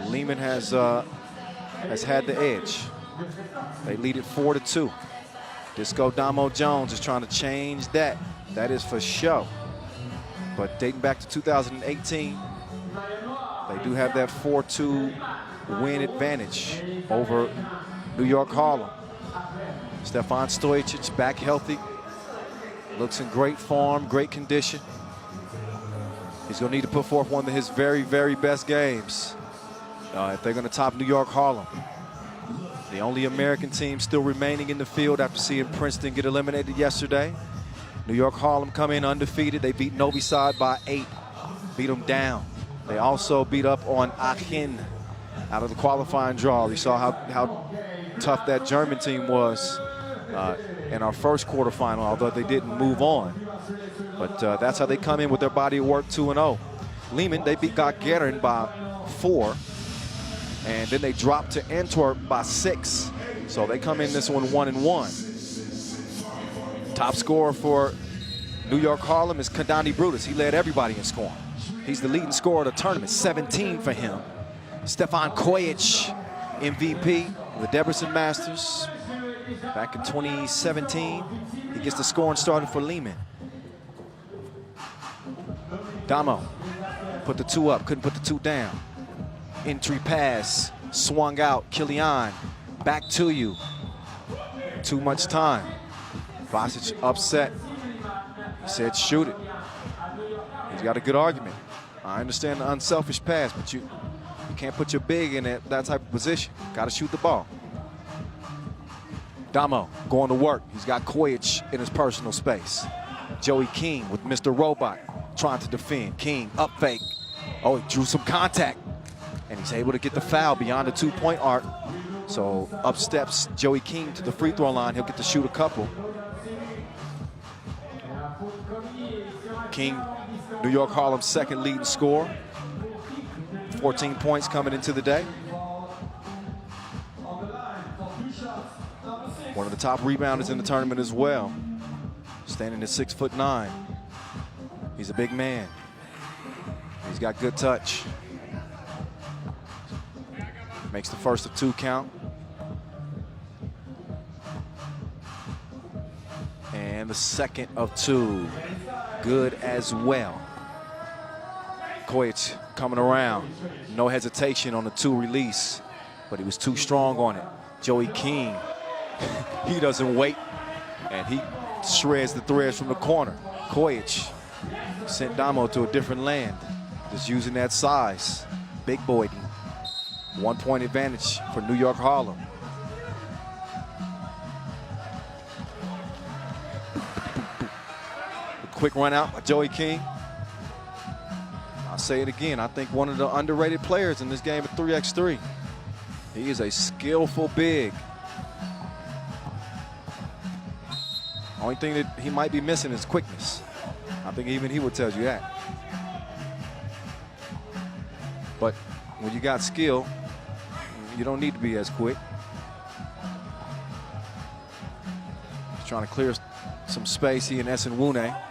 Lehman has had the edge. They lead it 4-2. Disco Damo Jones is trying to change that. That is for sure. But dating back to 2018, they do have that 4-2 win advantage over New York Harlem. Stefan Stojicic back healthy. Looks in great form, great condition. He's going to need to put forth one of his very, very best games if they're going to top New York Harlem. The only American team still remaining in the field after seeing Princeton get eliminated yesterday. New York Harlem come in undefeated. They beat Novi Sad by 8, beat them down. They also beat up on Aachen out of the qualifying draw. You saw how tough that German team was in our first quarterfinal, although they didn't move on. But that's how they come in with their body of work, 2-0. Lehman, they got Geren by 4, and then they dropped to Antwerp by 6. So they come in this one 1-1. Top scorer for New York Harlem is Kadani Brutus. He led everybody in scoring. He's the leading scorer of the tournament, 17 for him. Stefan Kojic, MVP of the Debrecen Masters back in 2017. He gets the scoring started for Lehman. Damo put the 2 up, couldn't put the 2 down. Entry pass, swung out. Kilian, back to you. Too much time. Vasic upset. He said, shoot it. He's got a good argument. I understand the unselfish pass, but you can't put your big in that type of position. Got to shoot the ball. Damo going to work. He's got Kojic in his personal space. Joey King with Mr. Robot trying to defend. King up fake. Oh, he drew some contact. And he's able to get the foul beyond the 2-point arc. So up steps Joey King to the free throw line. He'll get to shoot a couple. King, New York Harlem's second leading scorer. 14 points coming into the day. One of the top rebounders in the tournament as well. Standing at 6'9". He's a big man. He's got good touch. Makes the first of 2 count. And the second of 2. Good as well. Kojic coming around. No hesitation on the 2 release, but he was too strong on it. Joey King, he doesn't wait, and he shreds the threads from the corner. Kojic sent Damo to a different land, just using that size. Big boy. 1-point advantage for New York Harlem. Quick run out by Joey King. I'll say it again. I think one of the underrated players in this game at 3x3. He is a skillful big. Only thing that he might be missing is quickness. I think even he would tell you that. But when you got skill, you don't need to be as quick. He's trying to clear some space, he and Esenwune.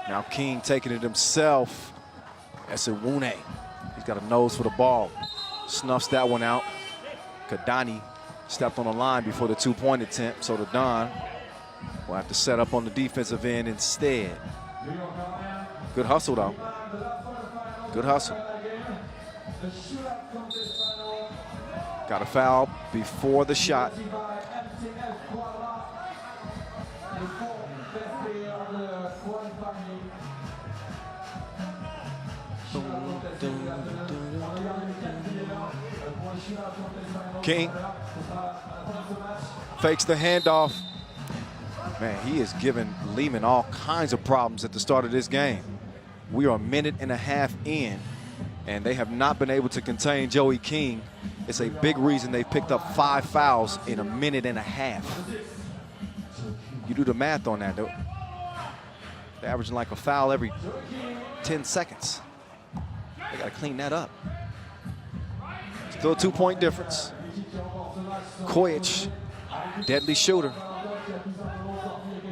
Now King taking it himself. Esenwune, he's got a nose for the ball. Snuffs that one out. Kadani stepped on the line before the 2-point attempt, so the Don will have to set up on the defensive end instead. Good hustle, though. Good hustle. Got a foul before the shot. King fakes the handoff. Man, he is giving Lehman all kinds of problems at the start of this game. We are a minute and a half in, and they have not been able to contain Joey King. It's a big reason they picked up 5 fouls in a minute and a half. You do the math on that, though. They're averaging like a foul every 10 seconds. They got to clean that up. Still a 2-point difference. Kojic, deadly shooter.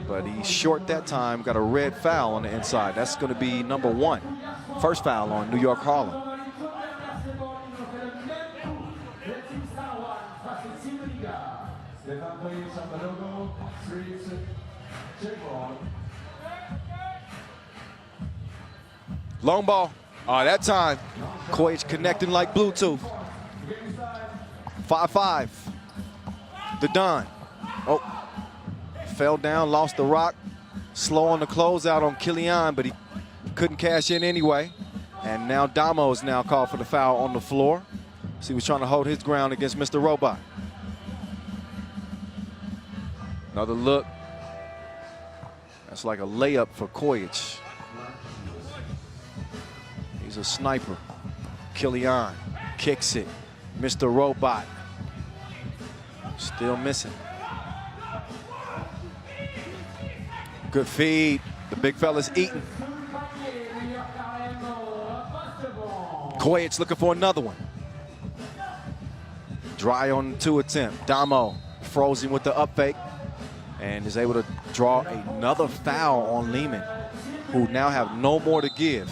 But he's short that time, got a red foul on the inside. That's going to be number 1. First foul on New York Harlem. Long ball. That time, Kojic connecting like Bluetooth. 5-5. The Don. Oh, fell down, lost the rock. slow on the closeout on Kilian, but he couldn't cash in anyway. And now Damo is now called for the foul on the floor. So he was trying to hold his ground against Mr. Robot. Another look. That's like a layup for Kojic. He's a sniper. Kilian kicks it. Mr. Robot still missing. Good feed. The big fella's eating. Kojic looking for another one. Dry on the 2 attempt. Damo frozen with the up fake and is able to draw another foul on Lehman, who now have no more to give.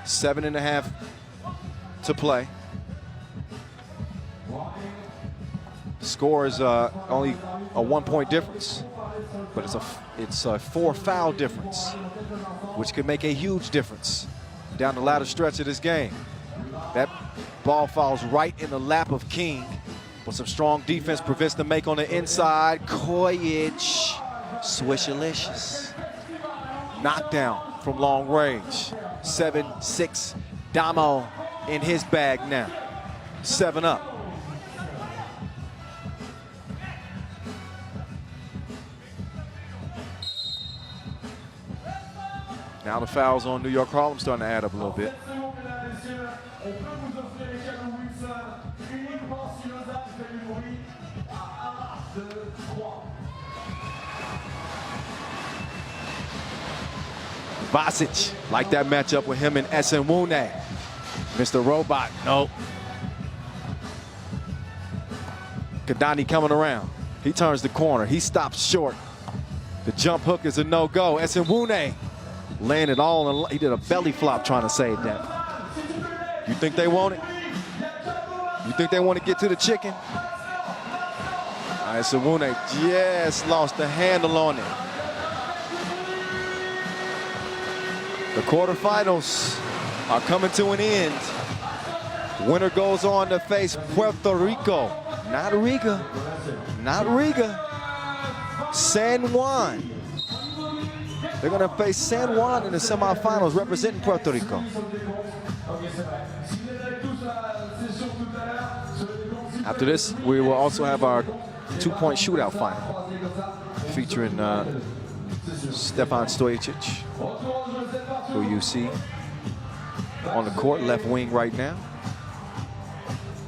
7.5 to play. Score is only a 1-point difference, but it's a 4 foul difference, which could make a huge difference down the latter stretch of this game. That ball falls right in the lap of King, but some strong defense prevents the make on the inside. Kojic, swishalicious. Knockdown from long range. 7-6, Damo in his bag now. 7 up. Now the fouls on New York Harlem starting to add up a little bit. Vasic, like that matchup with him and Esenwune. Mr. Robot, nope. Kadani coming around. He turns the corner. He stops short. The jump hook is a no-go. Esenwune laying it all. He did a belly flop trying to save that. You think they want it? You think they want to get to the chicken? Esenwune just lost the handle on it. The quarterfinals are coming to an end. Winner goes on to face Puerto Rico. Not Riga. Not Riga. San Juan. They're going to face San Juan in the semifinals representing Puerto Rico. After this, we will also have our 2-point shootout final featuring Stefan Stojicic, who you see on the court, left wing right now.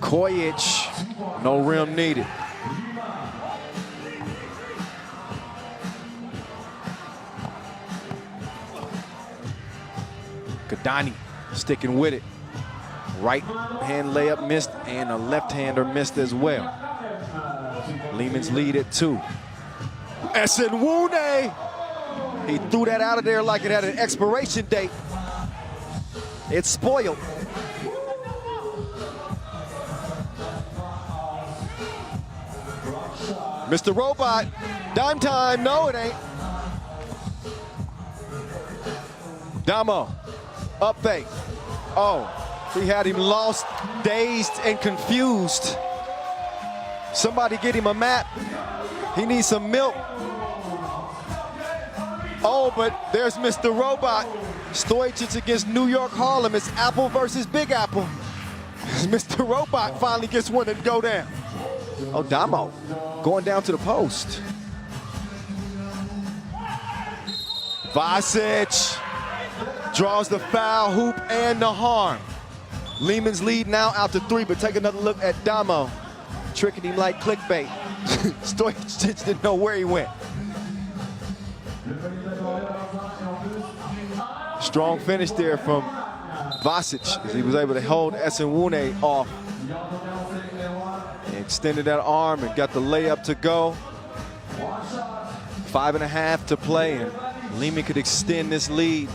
Kojic, no rim needed. Kadani sticking with it. Right hand layup missed and a left hander missed as well. Lehman's lead at 2. Esenwune, he threw that out of there like it had an expiration date. It's spoiled. Mr. Robot, dime time. No, it ain't. Damo, up fake. Oh, he had him lost, dazed, and confused. Somebody get him a map. He needs some milk. Oh, but there's Mr. Robot. Stojicic against New York Harlem. It's Apple versus Big Apple. Mr. Robot finally gets one to go down. Oh, Damo going down to the post. Vasic draws the foul, hoop, and the harm. Lehman's lead now out to 3, but take another look at Damo. Tricking him like clickbait. Stojicic didn't know where he went. Strong finish there from Vasic as he was able to hold Esenwune off. He extended that arm and got the layup to go. 5.5 to play, and Lehman could extend this lead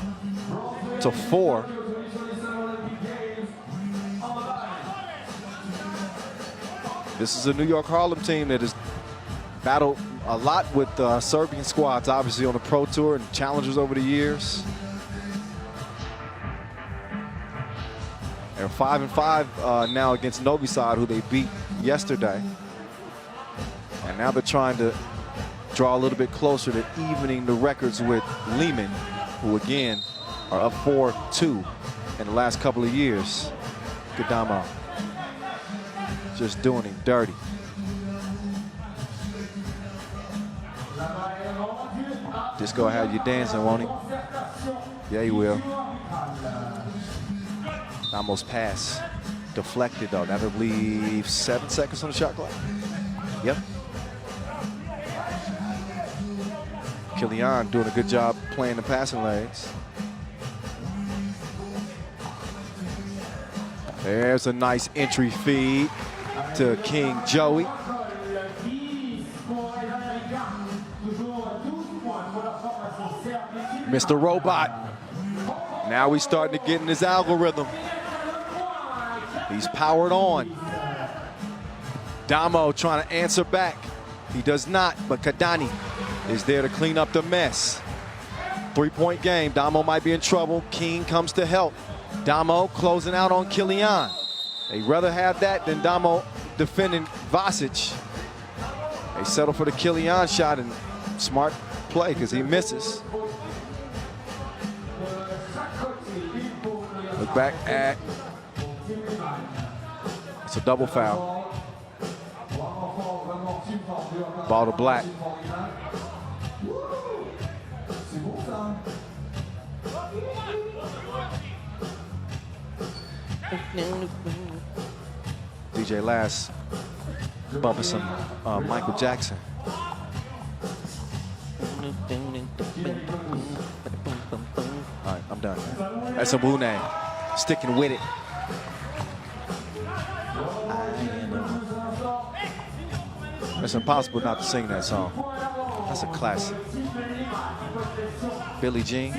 to 4. This is a New York Harlem team that has battled a lot with Serbian squads, obviously on the Pro Tour and challengers over the years. They're 5-5 now against Novi Sad, who they beat yesterday. And now they're trying to draw a little bit closer to evening the records with Lehman, who again are up 4-2 in the last couple of years. Damo just doing him dirty. Disco have you dancing, won't he? Yeah, he will. Almost pass. Deflected, though. That'll leave 7 seconds on the shot clock. Yep. Killian doing a good job playing the passing lanes. There's a nice entry feed to King Joey. Mr. Robot. Now he's starting to get in his algorithm. He's powered on. Damo trying to answer back. He does not, but Kadani is there to clean up the mess. 3-point game. Damo might be in trouble. King comes to help. Damo closing out on Killian. They'd rather have that than Damo defending Vasic. They settle for the Killian shot, and smart play because he misses. Look back at, it's a double foul. Ball to Black. DJ Last bumping some Michael Jackson. All right, I'm done. That's a Wune sticking with it. It's impossible not to sing that song. That's a classic. Billie Jean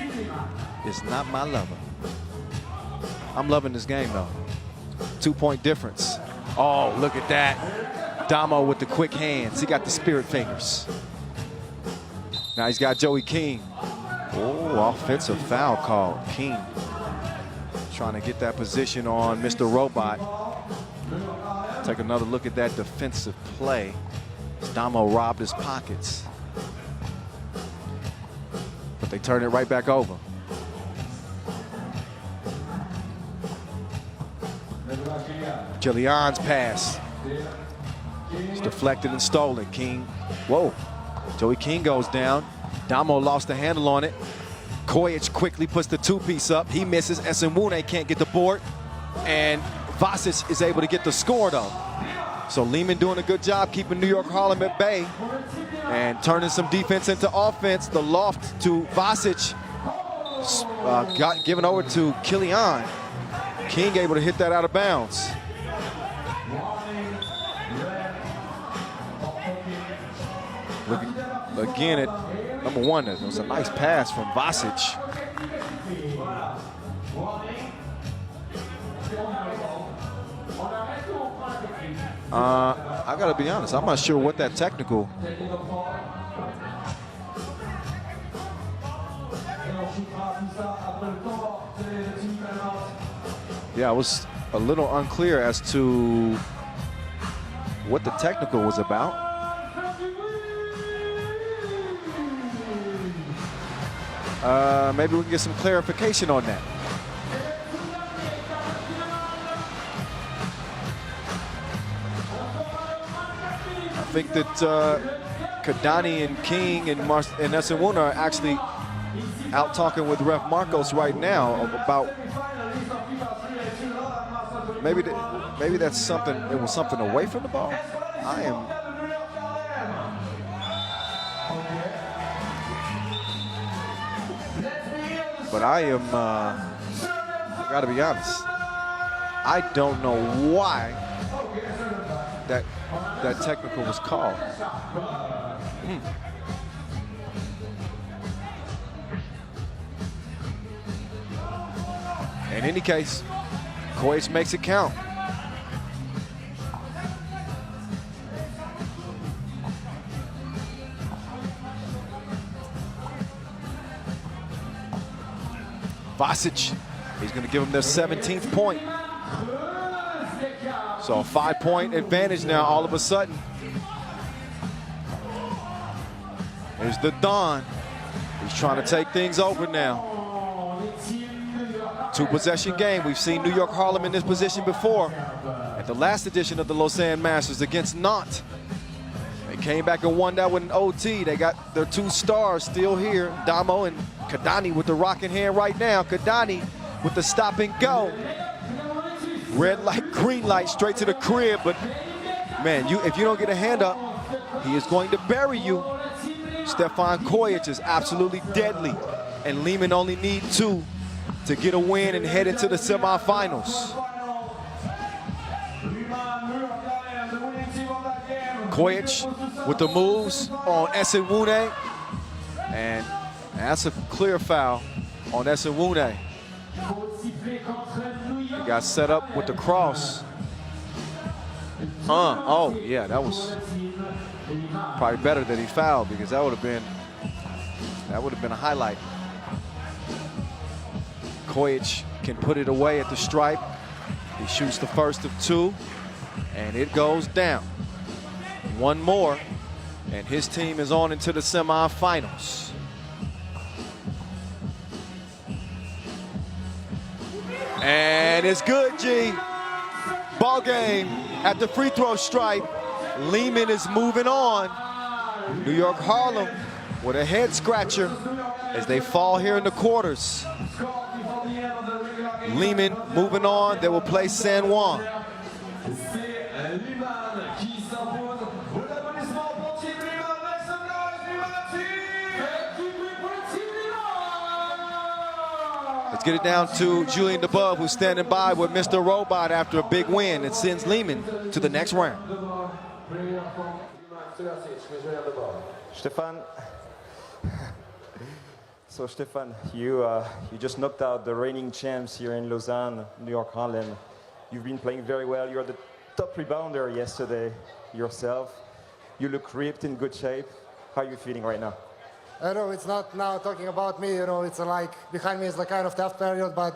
is not my lover. I'm loving this game though. 2-point difference. Oh, look at that. Damo with the quick hands. He got the spirit fingers. Now he's got Joey King. Oh, offensive foul called. King trying to get that position on Mr. Robot. Take another look at that defensive play. Damo robbed his pockets. But they turn it right back over. Killian's pass. It's deflected and stolen. King, whoa. Joey King goes down. Damo lost the handle on it. Kojic quickly puts the 2-piece up. He misses. Esenwune can't get the board. And Vasic is able to get the score though. So Lehman doing a good job keeping New York Harlem at bay and turning some defense into offense. The loft to Vasic got given over to Killian. King able to hit that out of bounds. Look again at number 1. It was a nice pass from Vasic. I gotta be honest, I'm not sure what that technical. Yeah, I was a little unclear as to what the technical was about. Maybe we can get some clarification on that. I think that Kadani and King and Esenwune are actually out talking with Ref Marcos right now about maybe that's something. It was something away from the ball. I gotta be honest. I don't know why that technical was called. In any case, Kojic makes it count. Vasic, he's going to give him their 17th point. So a 5-point advantage now all of a sudden. Here's the Don. He's trying to take things over now. Two-possession game. We've seen New York Harlem in this position before at the last edition of the Lausanne Masters against Nantes. They came back and won that with an OT. They got their two stars still here, Damo and Kadani with the rocking hand right now. Kadani with the stop and go. Red light, green light, straight to the crib. But man, if you don't get a hand up, he is going to bury you. Stefan Kojic is absolutely deadly, and Lehman only need 2 to get a win and head into the semifinals. Kojic with the moves on Esewune, and that's a clear foul on Esewune. He got set up with the cross. Oh yeah, that was probably better that he fouled, because that would have been a highlight. Kojic can put it away at the stripe. He shoots the first of 2, and it goes down. One more, and his team is on into the semifinals. And it's good, G. Ball game at the free throw stripe. Lehman is moving on. New York Harlem with a head scratcher as they fall here in the quarters. Lehman moving on. They will play San Juan. Let's get it down to Julien Debove, who's standing by with Mr. Robot after a big win. It sends Lehman to the next round. Stefan, so Stefan, you just knocked out the reigning champs here in Lausanne, New York Harlem. You've been playing very well. You're the top rebounder yesterday yourself. You look ripped, in good shape. How are you feeling right now? I know it's not now talking about me, you know, it's like behind me is the kind of tough period, but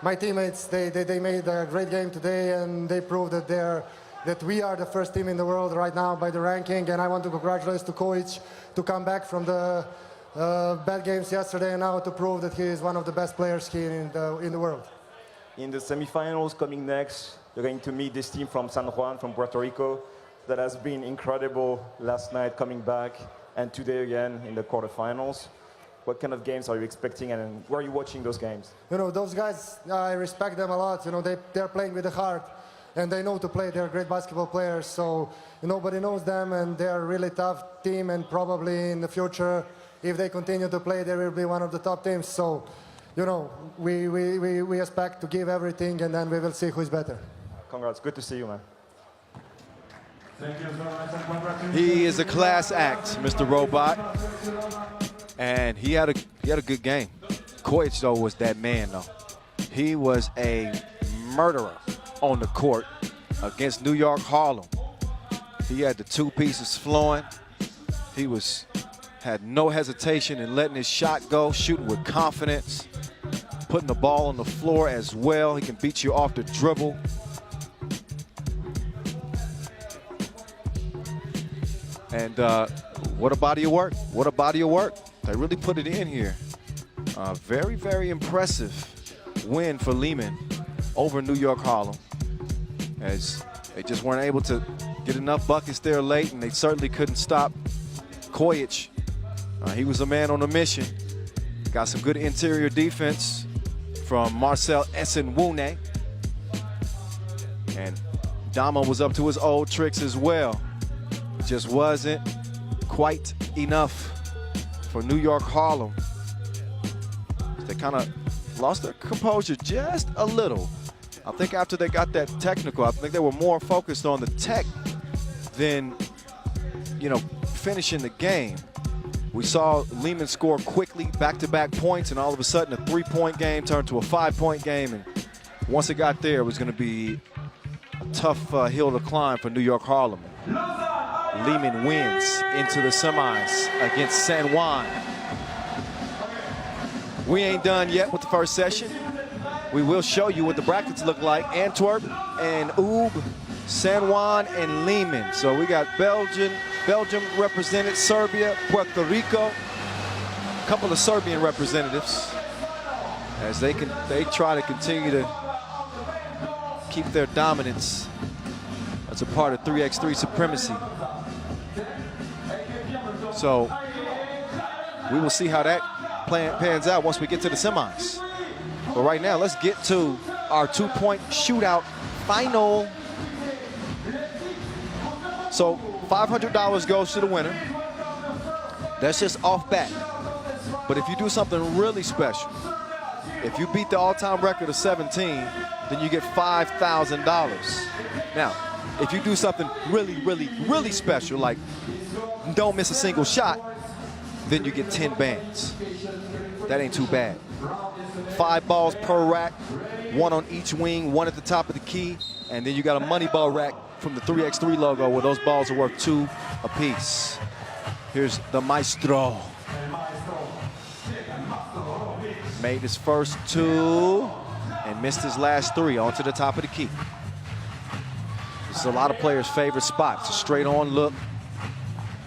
my teammates, they made a great game today, and they proved that we are the first team in the world right now by the ranking, and I want to congratulate to Kojic to come back from the bad games yesterday and now to prove that he is one of the best players here in the world. In the semifinals coming next, you're going to meet this team from San Juan, from Puerto Rico, that has been incredible last night coming back, and today again in the quarterfinals. What kind of games are you expecting, and where are you watching those games? You know, those guys, I respect them a lot. You know, they're playing with the heart, and they know to play. They're great basketball players, so nobody knows them, and they're a really tough team, and probably in the future, if they continue to play, they will be one of the top teams. So, you know, we expect to give everything, and then we will see who's better. Congrats. Good to see you, man. Thank you so much. He is a class act, Mr. Robot, and he had a good game. Kojic, though, was that man, though. He was a murderer on the court against New York Harlem. He had the 2 pieces flowing. He had no hesitation in letting his shot go, shooting with confidence, putting the ball on the floor as well. He can beat you off the dribble. And what a body of work. What a body of work. They really put it in here. Very, very impressive win for Lehman over New York Harlem, as they just weren't able to get enough buckets there late, and they certainly couldn't stop Kojic. He was a man on a mission. Got some good interior defense from Marcel Esewune. And Damo was up to his old tricks as well. Just wasn't quite enough for New York Harlem. They kind of lost their composure just a little. I think after they got that technical, I think they were more focused on the tech than, you know, finishing the game. We saw Lehman score quickly, back-to-back points, and all of a sudden a 3-point game turned to a 5-point game. And once it got there, it was going to be a tough hill to climb for New York Harlem. Lehman wins into the semis against San Juan. We ain't done yet with the first session. We will show you what the brackets look like. Antwerp and Ube, San Juan and Lehman. So we got Belgium, Belgium represented, Serbia, Puerto Rico. A couple of Serbian representatives as they try to continue to keep their dominance as a part of 3x3 supremacy. So we will see how that pans out once we get to the semis. But right now, let's get to our 2-point shootout final. So $500 goes to the winner. That's just off bat. But if you do something really special, if you beat the all-time record of 17, then you get $5,000. Now, if you do something really, really, really special, like don't miss a single shot, then you get 10 bands. That ain't too bad. 5 balls per rack, 1 on each wing, 1 at the top of the key, and then you got a money ball rack from the 3x3 logo where those balls are worth 2 apiece. Here's the maestro. Made his first 2 and missed his last 3 onto the top of the key. This is a lot of players' favorite spot. It's a straight on look,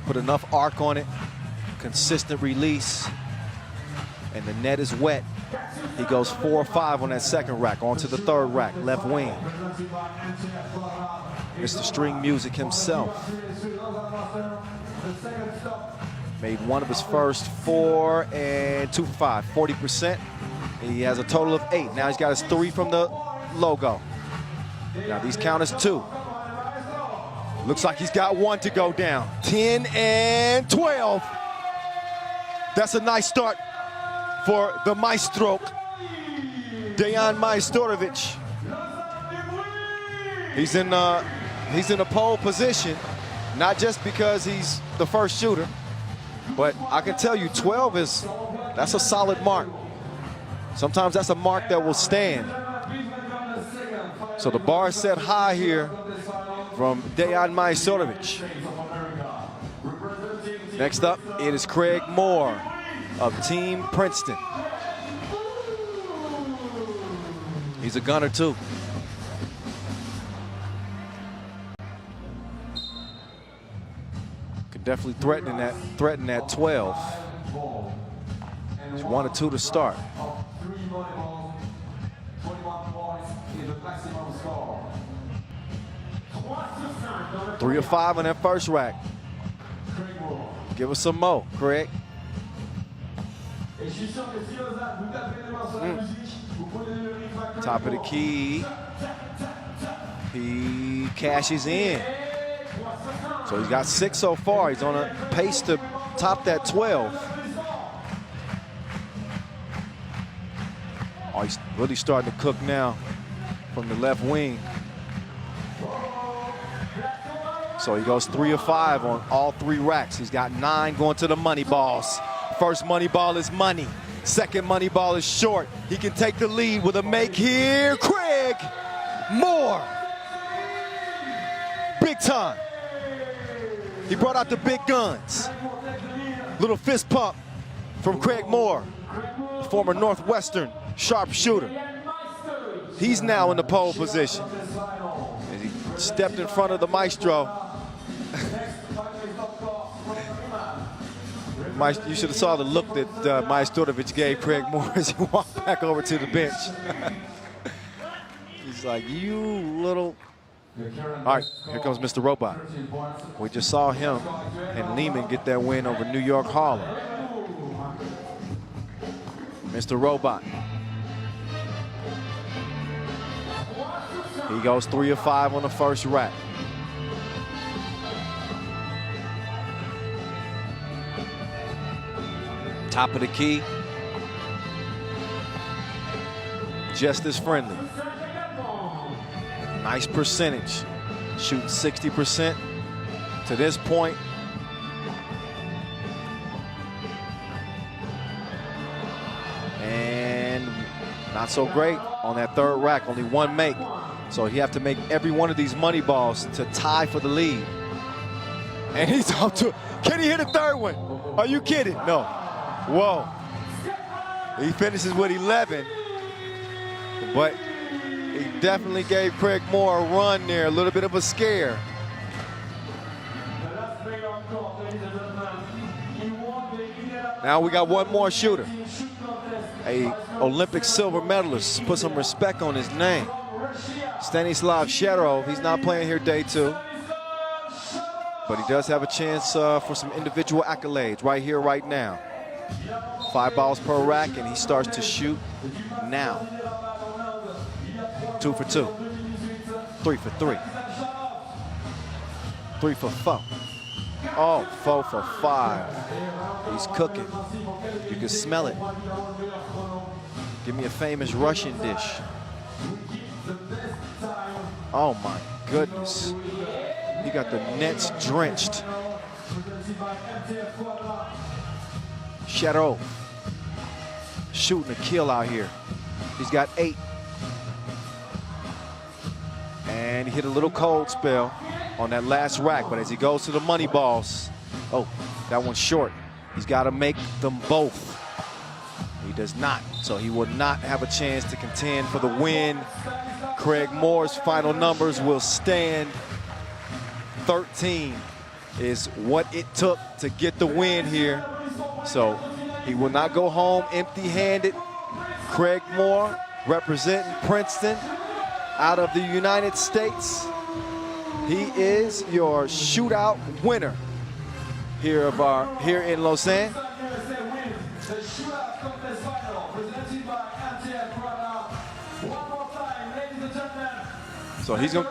put enough arc on it, consistent release, and the net is wet. He goes 4 or 5 on that second rack, onto the third rack, left wing. Mr. String Music himself. Made 1 of his first 4 and 2 for 5, 40%. He has a total of 8. Now he's got his 3 from the logo. Now these count as 2. Looks like he's got 1 to go down. 10 and 12. That's a nice start for the maestro, Dejan Majstorovic. He's in a pole position, not just because he's the first shooter, but I can tell you 12 that's a solid mark. Sometimes that's a mark that will stand. So the bar is set high here from Dejan Majstorovic. Next up, it is Craig Moore of Team Princeton. He's a gunner too. Could definitely threaten that 12. He's 1 or 2 to start. 3 or 5 on that first rack. Give us some more, Craig. Top of the key. He cashes in. So he's got 6 so far. He's on a pace to top that 12. Oh, he's really starting to cook now from the left wing. So he goes 3 or 5 on all 3 racks. He's got 9 going to the money balls. First money ball is money. Second money ball is short. He can take the lead with a make here. Craig Moore. Big time. He brought out the big guns. Little fist pump from Craig Moore, the former Northwestern sharpshooter. He's now in the pole position. As he stepped in front of the maestro. You should have saw the look that Majstorovic gave Craig Moore as he walked back over to the bench. He's like, you little... All right, here comes Mr. Robot. We just saw him and Lehman get that win over New York Harlem. Mr. Robot. He goes 3 or 5 on the first rack. Top of the key. Just as friendly. Nice percentage. Shooting 60% to this point. And not so great on that third rack. Only 1 make. So you have to make every one of these money balls to tie for the lead. And he's up to, can he hit a third one? Are you kidding? No. Whoa. He finishes with 11. But he definitely gave Craig Moore a run there, a little bit of a scare. Now we got one more shooter. A Olympic silver medalist. Put some respect on his name. Stanislav Sherov. He's not playing here day 2. But he does have a chance for some individual accolades right here, right now. 5 balls per rack, and he starts to shoot now. 2 for 2. 3 for 3. 3 for 4. Oh, 4 for 5. He's cooking. You can smell it. Give me a famous Russian dish. Oh my goodness. He got the nets drenched. Shadow shooting a kill out here. He's got 8. And he hit a little cold spell on that last rack, but as he goes to the money balls, oh, that one's short. He's got to make them both. He does not, so he will not have a chance to contend for the win. Craig Moore's final numbers will stand. 13 is what it took to get the win here. So he will not go home empty-handed. Craig Moore representing Princeton out of the United States. He is your shootout winner here in Lausanne. So he's gonna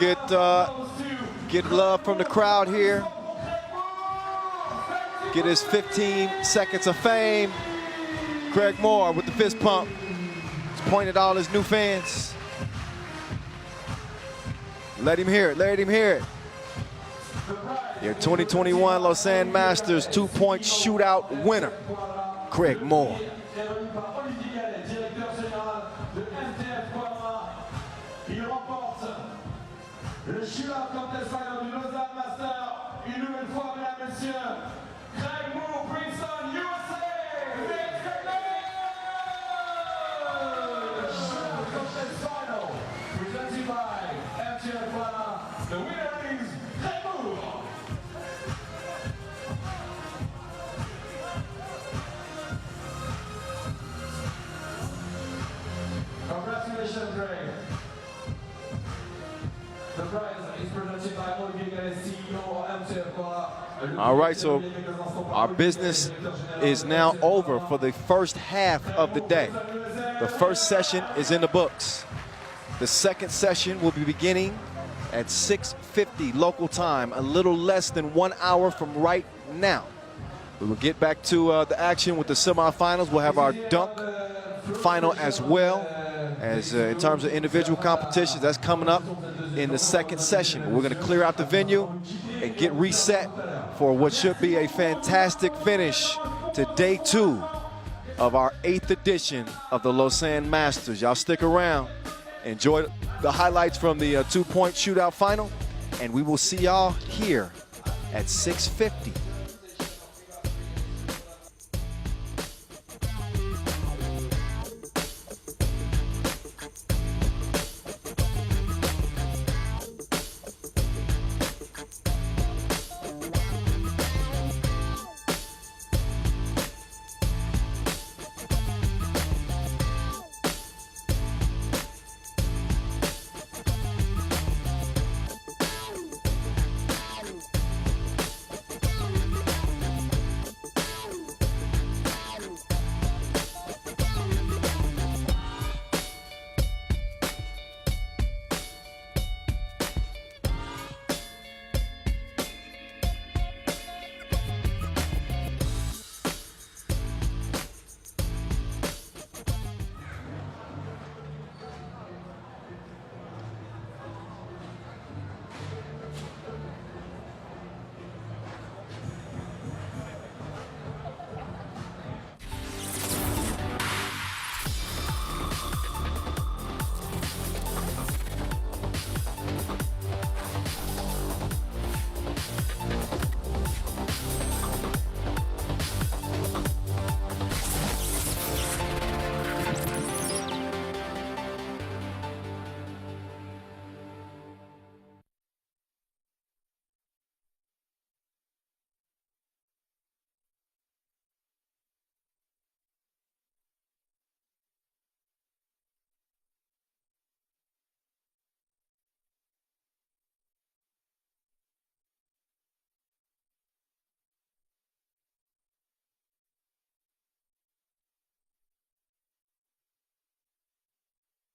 get love from the crowd here. Get his 15 seconds of fame. Craig Moore with the fist pump. He's pointed at all his new fans. Let him hear it, let him hear it. Your 2021 Lausanne Masters 2-point shootout winner, Craig Moore. Le shootout contest final du Lausanne Master, une nouvelle fois, mesdames, messieurs, Craig Moore, Princeton, USA! The shootout contest final, presented by MTF Guana. The winner is Craig Moore. Congratulations, Craig. The prize is presented by CEO of MTF Guana. All right, so our business is now over for the first half of the day. The first session is in the books. The second session will be beginning at 6:50 local time, a little less than 1 hour from right now. We will get back to the action with the semifinals. We'll have our dunk final as well as in terms of individual competitions. That's coming up in the second session. We're going to clear out the venue and get reset for what should be a fantastic finish to day 2 of our 8th edition of the Lausanne Masters. Y'all stick around, enjoy the highlights from the 2-point shootout final, and we will see y'all here at 6:50